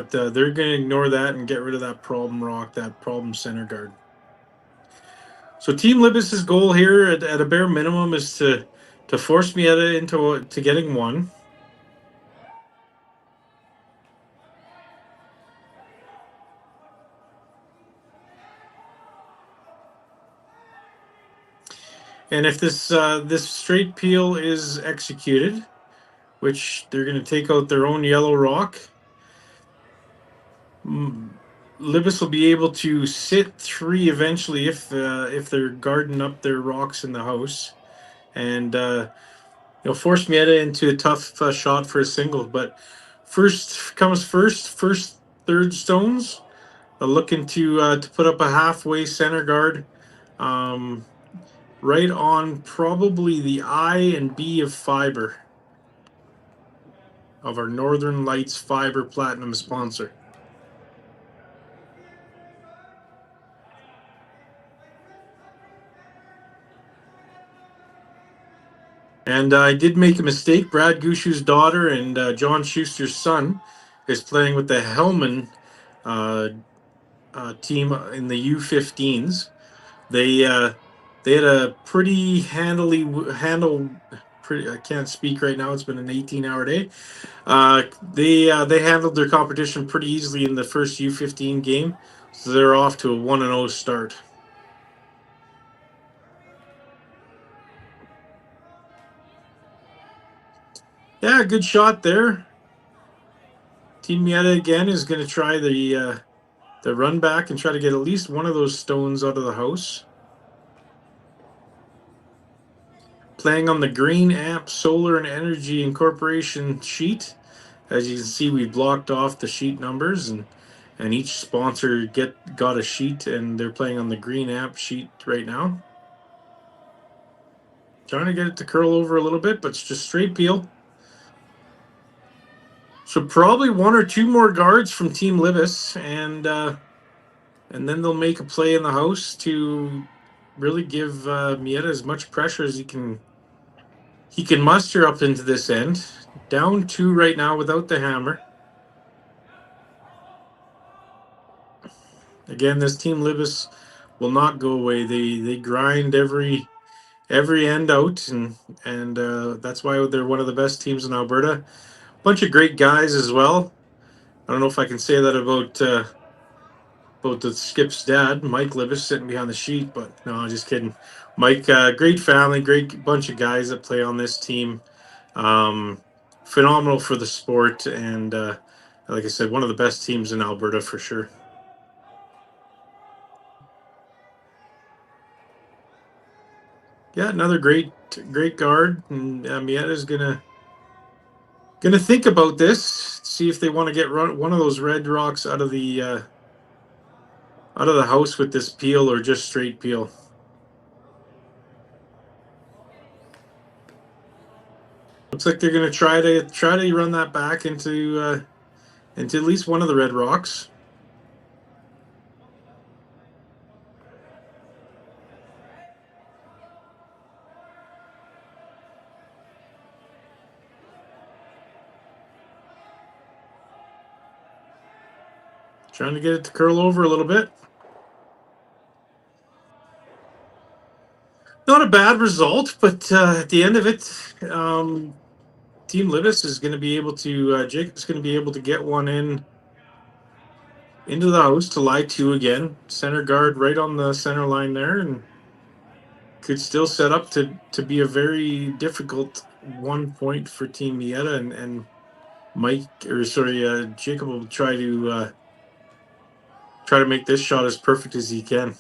[SPEAKER 7] they're going to ignore that and get rid of that problem rock, that problem center guard. So Team Libbus's goal here at a bare minimum is to force Maeda into getting one. And if this straight peel is executed, which they're going to take out their own yellow rock, Libbus will be able to sit 3 eventually if they're guarding up their rocks in the house, and force Maeda into a tough shot for a single. But first comes first third stones. They're looking to put up a halfway center guard, right on probably the I and B of fiber of our Northern Lights Fiber Platinum sponsor. And I did make a mistake. Brad Gushu's daughter and John Schuster's son is playing with the Hellman team in the U15s. They had a pretty I can't speak right now. It's been an 18-hour day. They handled their competition pretty easily in the first U15 game, so they're off to a 1-0 start. Yeah, good shot there. Team Maeda again is going to try the run back and try to get at least one of those stones out of the house. Playing on the Green Amp Solar and Energy Incorporation sheet. As you can see, we blocked off the sheet numbers, and each sponsor got a sheet, and they're playing on the Green Amp sheet right now. Trying to get it to curl over a little bit, but it's just straight peel. So probably 1 or 2 more guards from Team Libbus, and then they'll make a play in the house to really give Maeda as much pressure as he can muster up into this end. Down 2 right now without the hammer. Again, this Team Libbus will not go away. They grind every
[SPEAKER 14] every end out, and that's why they're one of the best teams in Alberta. Bunch of great guys as well. I don't know if I can say that about the Skip's dad, Mike Libbus, sitting behind the sheet, but no, I'm just kidding. Mike, great family, great bunch of guys that play on this team. Phenomenal for the sport, and like I said, one of the best teams in Alberta for sure. Yeah, another great guard, and Maeda's gonna think about this, see if they want to get one of those red rocks out of the house with this peel or just straight peel. Looks like they're gonna try to run that back into at least one of the red rocks. Trying to get it to curl over a little bit. Not a bad result, but at the end of it, Team Libbus is going to be able to, Jacob's going to be able to get one into the house to lie two again. Center guard right on the center line there, and could still set up to be a very difficult 1 point for Team Maeda, and Jacob will try to make this shot as perfect as he can.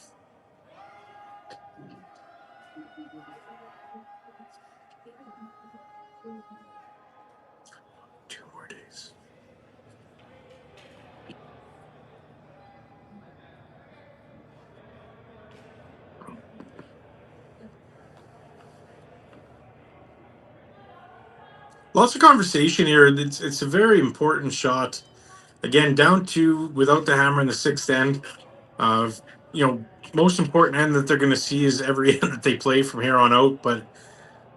[SPEAKER 14] Lots of conversation here. It's a very important shot. Again, down two without the hammer in the sixth end. Most important end that they're going to see is every end that they play from here on out. But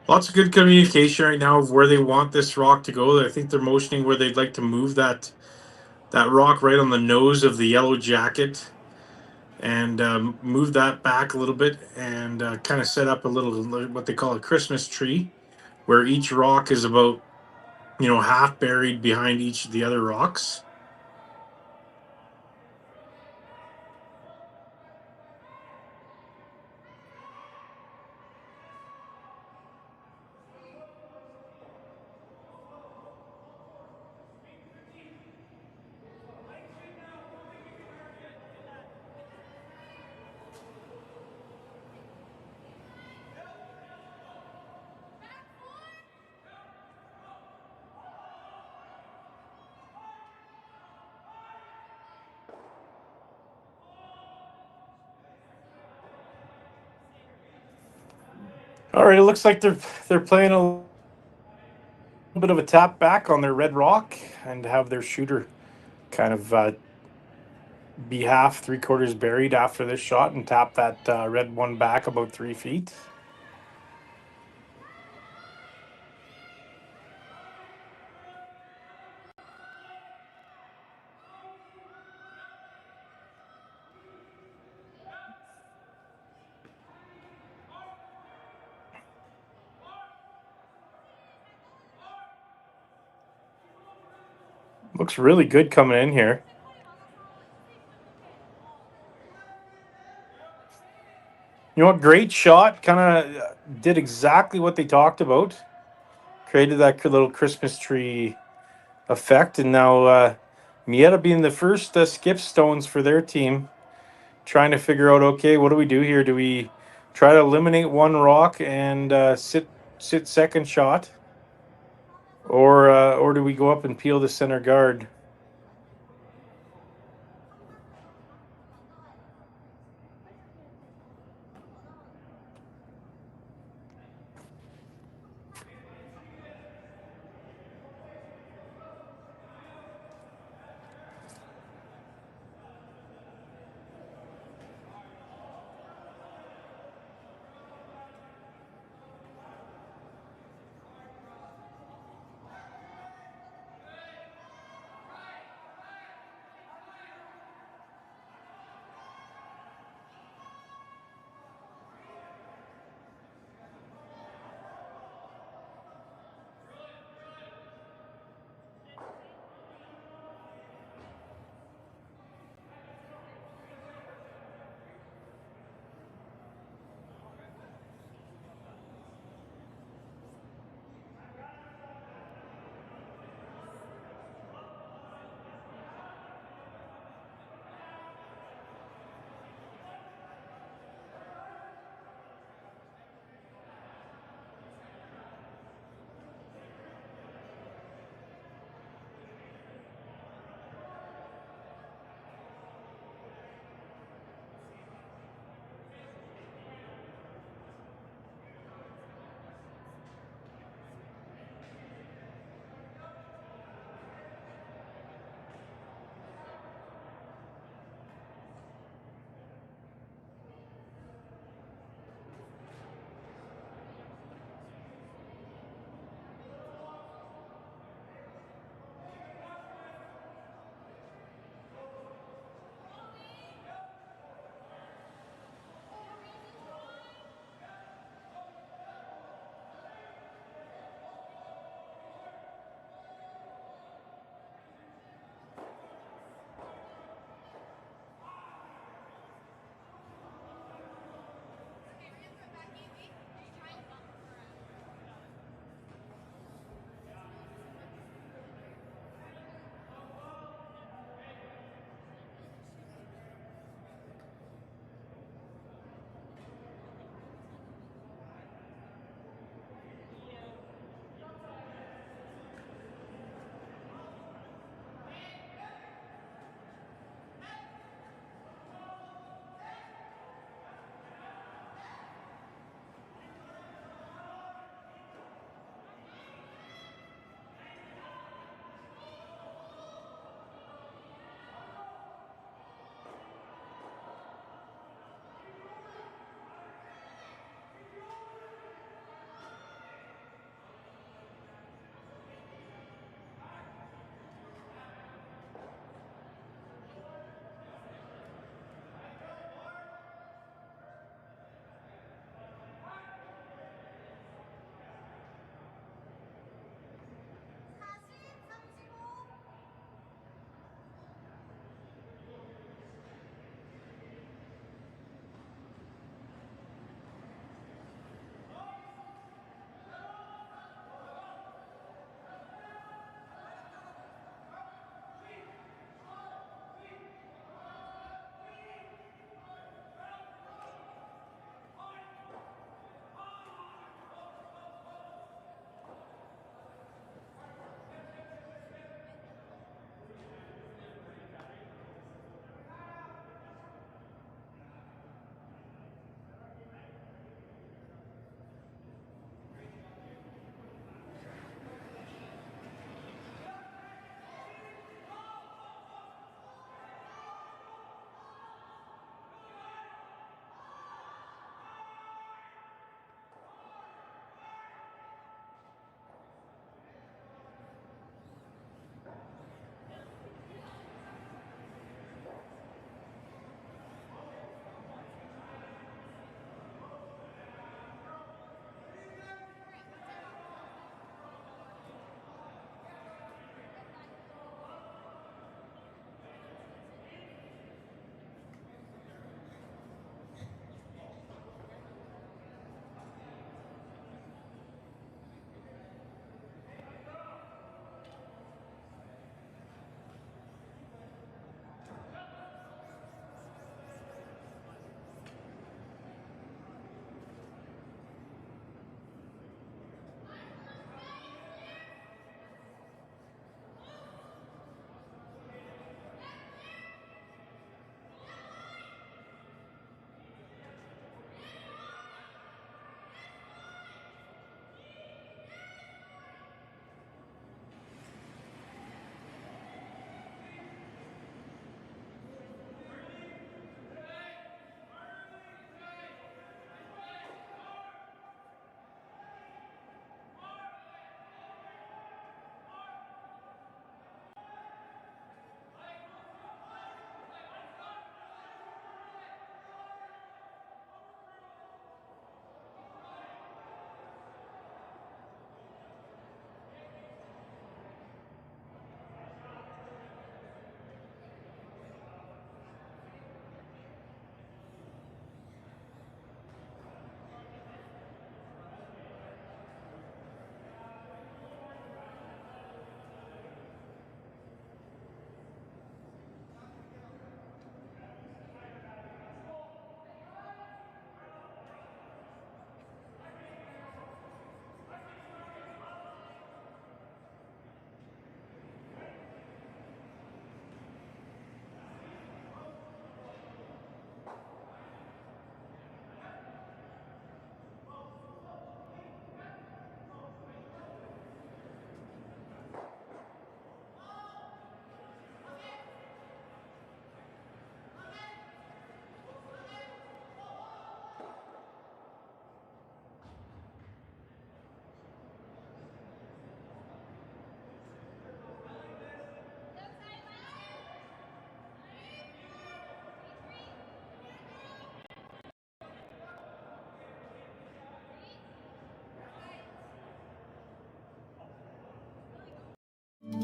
[SPEAKER 14] lots of good communication right now of where they want this rock to go. I think they're motioning where they'd like to move that rock right on the nose of the yellow jacket and move that back a little bit and kind of set up a little what they call a Christmas tree, where each rock is about half buried behind each of the other rocks. All right, it looks like they're playing a little bit of a tap back on their red rock and have their shooter kind of be half, three-quarters buried after this shot and tap that red one back about 3 feet. Looks really good coming in here. You know what? Great shot. Kind of did exactly what they talked about. Created that little Christmas tree effect. And now Maeda being the first skip stones for their team. Trying to figure out, okay, what do we do here? Do we try to eliminate one rock and sit second shot? Or do we go up and peel the center guard?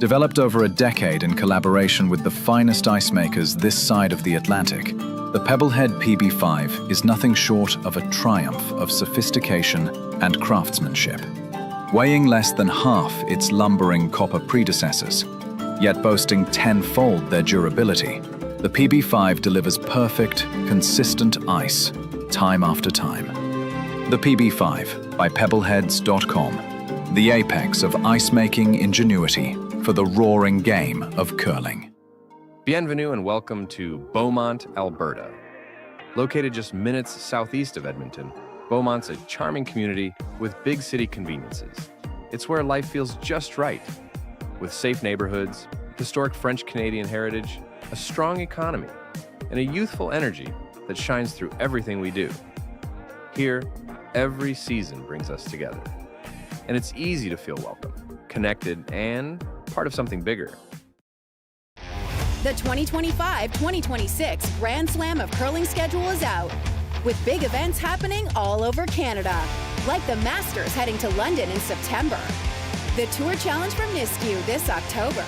[SPEAKER 6] Developed over a decade in collaboration with the finest ice makers this side of the Atlantic, the Pebblehead PB5 is nothing short of a triumph of sophistication and craftsmanship. Weighing less than half its lumbering copper predecessors, yet boasting tenfold their durability, the PB5 delivers perfect, consistent ice, time after time. The PB5 by Pebbleheads.com, the apex of ice-making ingenuity for the roaring game of curling.
[SPEAKER 8] Bienvenue and welcome to Beaumont, Alberta. Located just minutes southeast of Edmonton, Beaumont's a charming community with big city conveniences. It's where life feels just right, with safe neighborhoods, historic French-Canadian heritage, a strong economy, and a youthful energy that shines through everything we do. Here, every season brings us together, and it's easy to feel welcome, connected, and part of something bigger.
[SPEAKER 9] The 2025-2026 Grand Slam of Curling schedule is out, with big events happening all over Canada, like the Masters heading to London in September, the Tour Challenge from Nisku this October,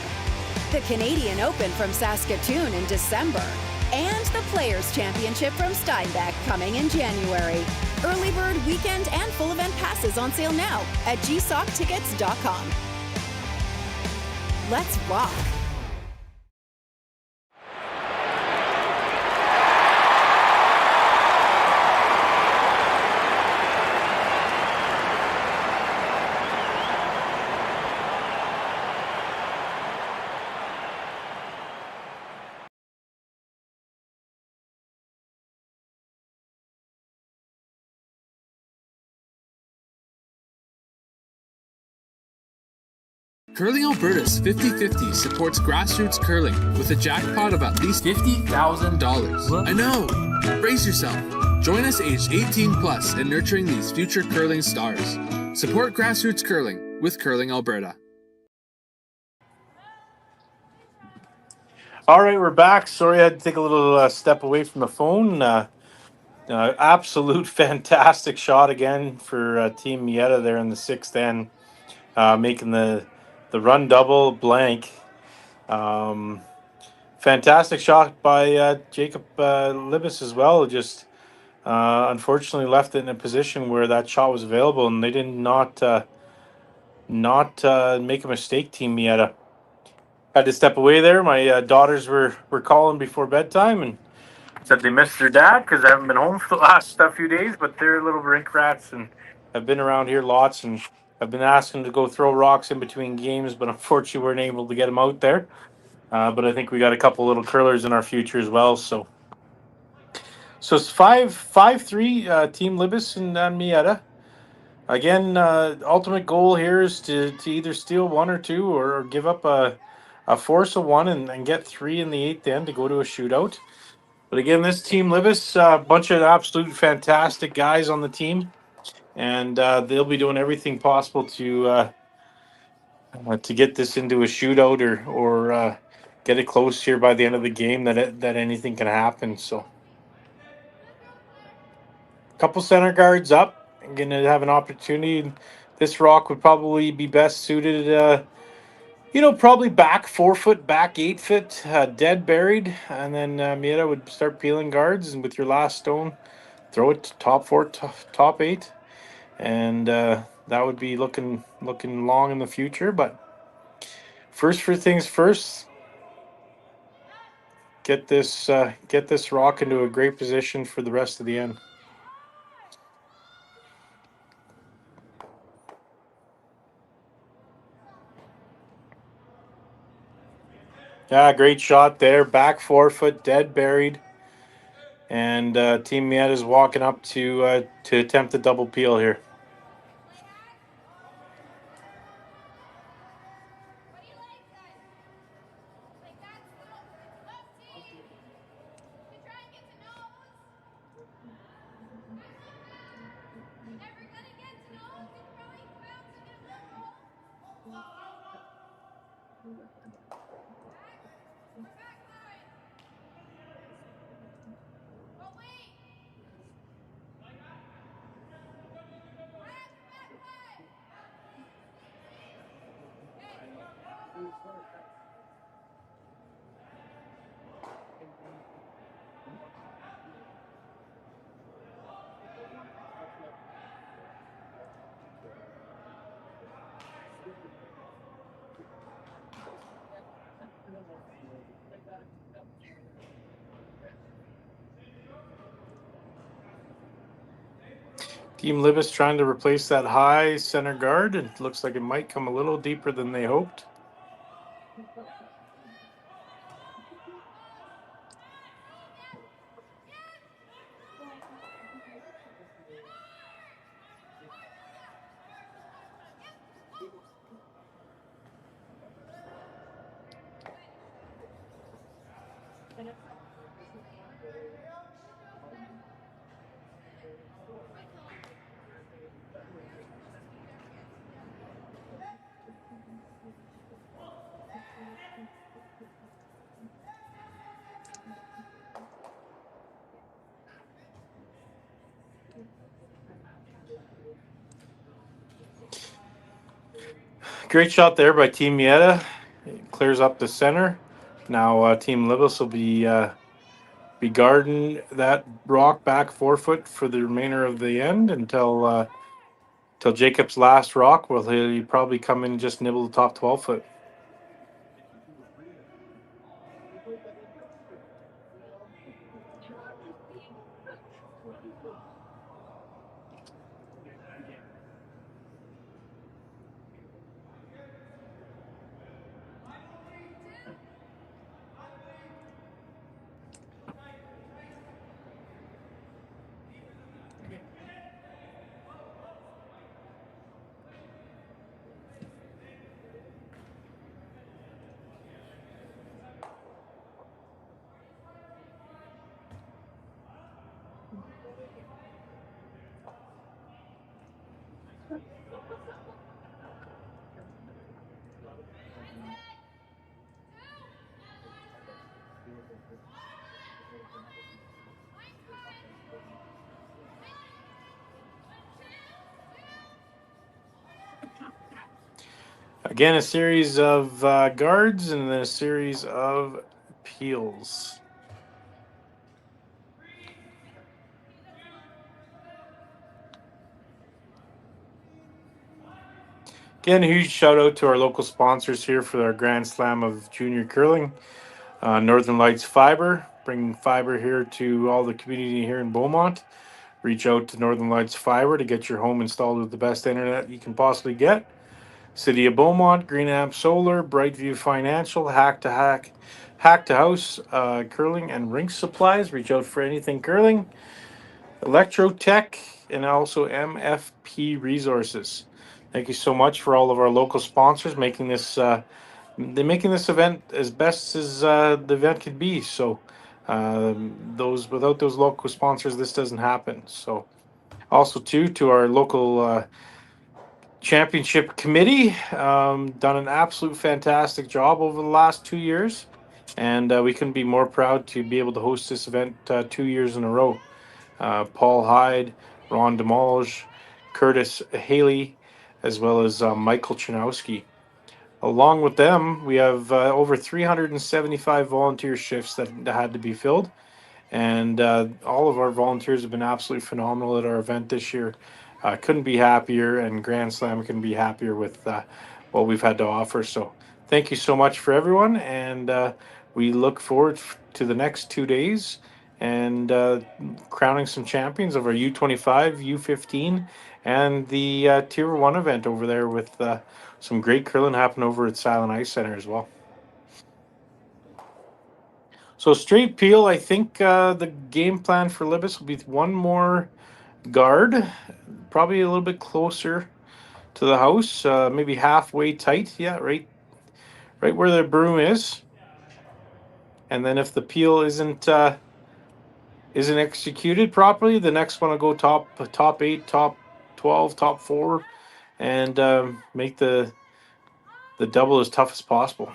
[SPEAKER 9] the Canadian Open from Saskatoon in December, and the Players' Championship from Steinbach coming in January. Early bird weekend and full event passes on sale now at gsoctickets.com. Let's rock!
[SPEAKER 10] Curling Alberta's 50-50 supports grassroots curling with a jackpot of at least $50,000. I know! Brace yourself. Join us aged 18 plus in nurturing these future curling stars. Support grassroots curling with Curling Alberta.
[SPEAKER 7] All right, we're back. Sorry, I had to take a little step away from the phone. Absolute fantastic shot again for Team Maeda there in the sixth end, making the run double blank. Fantastic shot by Jacob Libbus as well. Just unfortunately left it in a position where that shot was available, and they did not make a mistake. Team Maeda had to step away there. My daughters were calling before bedtime and said they missed their dad because I haven't been home for the last few days, but they're little rink rats and have been around here lots, and I've been asking to go throw rocks in between games, but unfortunately weren't able to get them out there. But I think we got a couple little curlers in our future as well. So it's 5-3 Team Libbus and Maeda. Again, ultimate goal here is to either steal one or two or give up a force of one and get three in the eighth end to go to a shootout. But again, this Team Libbus, a bunch of absolute fantastic guys on the team, and they'll be doing everything possible to get this into a shootout or get it close here by the end of the game. That anything can happen. So, a couple center guards up. I'm gonna have an opportunity. This rock would probably be best suited. Probably back 4 foot, back 8 foot, dead buried, and then Maeda would start peeling guards, and with your last stone, throw it to top 4, top 8, and that would be looking long in the future. But first things first, get this rock into a great position for the rest of the end. Yeah, great shot there. Back 4 foot, dead buried. And Team Maeda is walking up to attempt a double peel here.
[SPEAKER 14] Team Libbus trying to replace that high center guard. It looks like it might come a little deeper than they hoped. Great shot there by Team Maeda. It clears up the center. Now Team Libbus will be guarding that rock back 4 foot for the remainder of the end until Jacob's last rock. Will he probably come in and just nibble the top 12 foot? Again, a series of guards and then a series of peels. Again, a huge shout out to our local sponsors here for our Grand Slam of Junior Curling. Northern Lights Fiber, bringing fiber here to all the community here in Beaumont. Reach out to Northern Lights Fiber to get your home installed with the best internet you can possibly get. City of Beaumont, Green Amp Solar, Brightview Financial, Hack to House, Curling and Rink Supplies. Reach out for anything curling. Electrotech, and also MFP Resources. Thank you so much for all of our local sponsors making this event as best as the event could be. So without those local sponsors, this doesn't happen. So also too to our local championship committee, done an absolute fantastic job over the last 2 years, and we couldn't be more proud to be able to host this event 2 years in a row. Paul Hyde, Ron Demolge, Curtis Haley, as well as Michael Chanowski. Along with them, we have over 375 volunteer shifts that had to be filled. And all of our volunteers have been absolutely phenomenal at our event this year. Couldn't be happier, and Grand Slam couldn't be happier with what we've had to offer. So thank you so much for everyone, and we look forward to the next 2 days and crowning some champions of our U25, U15, and the Tier 1 event over there with some great curling happening over at Silent Ice Center as well. So straight peel, I think the game plan for Libbus will be one more guard, probably a little bit closer to the house, maybe halfway tight. Yeah, right where the broom is. And then if the peel isn't executed properly, the next one will go top 8, top 12, top 4, and make the double as tough as possible.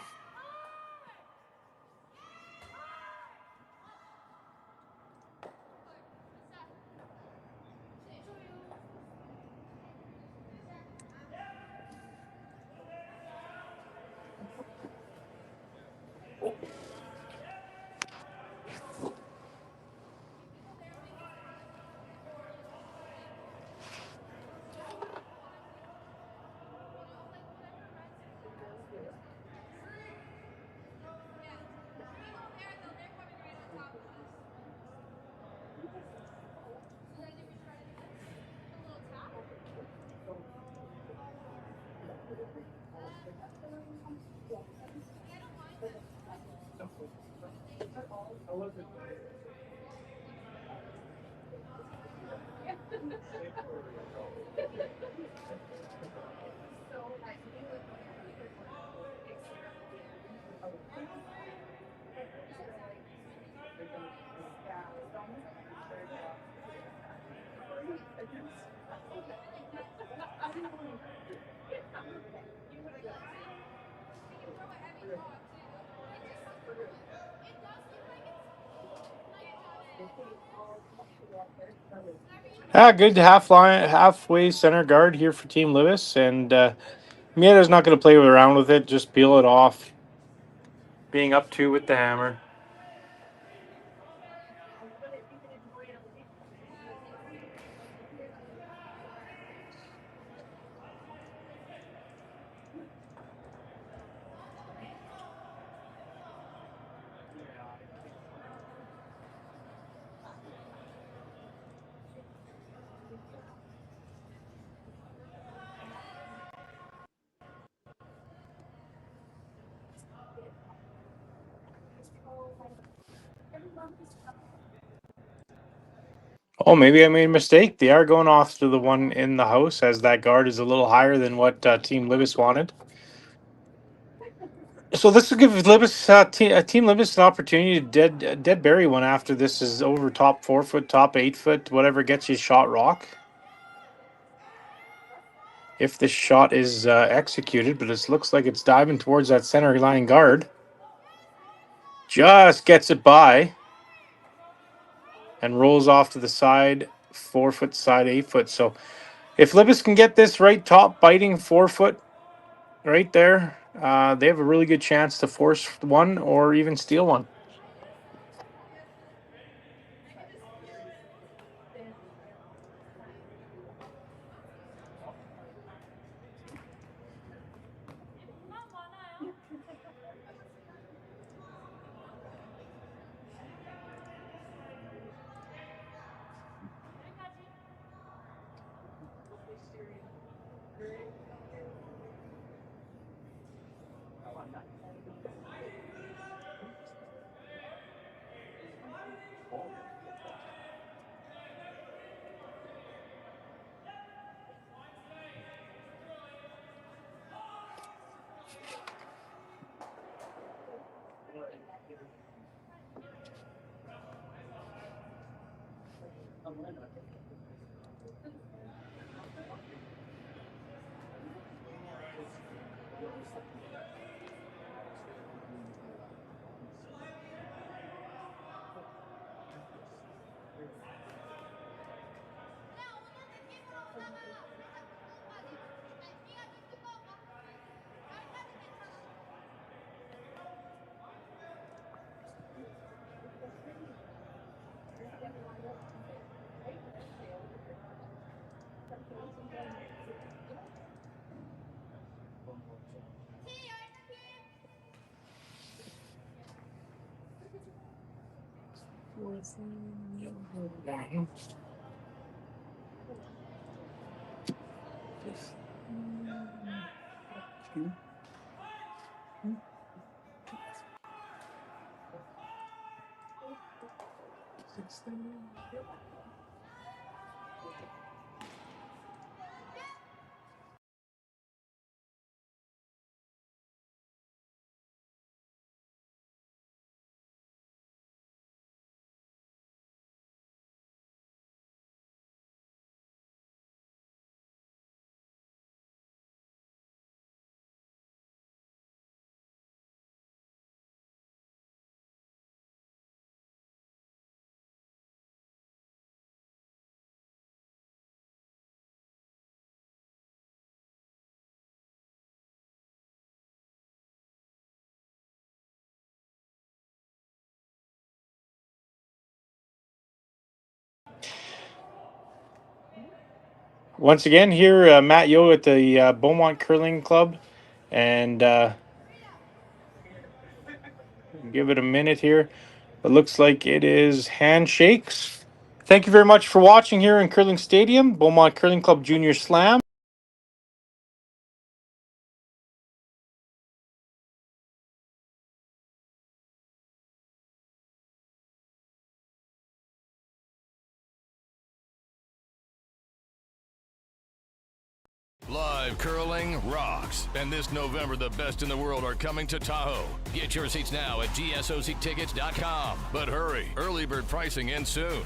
[SPEAKER 7] Good halfway center guard here for Team Libbus, and Maeda's not going to play around with it. Just peel it off. Being up two with the hammer. Oh, maybe I made a mistake. They are going off to the one in the house, as that guard is a little higher than what Team Libbus wanted. So this will give Libbus Team Libbus an opportunity to dead bury one after this is over top 4 foot, top 8 foot, whatever gets you shot rock. If this shot is executed, but it looks like it's diving towards that center line guard. Just gets it by and rolls off to the side, 4 foot side, 8 foot. So if Libbus can get this right top biting 4 foot right there, they have a really good chance to force one or even steal one. Once again, here, Matt Yo at the Beaumont Curling Club. And give it a minute here. It looks like it is handshakes. Thank you very much for watching here in Curling Stadium, Beaumont Curling Club Junior Slam.
[SPEAKER 5] U25 curling rocks. And this November, the best in the world are coming to Tahoe. Get your seats now at GSOCtickets.com. But hurry, early bird pricing ends soon.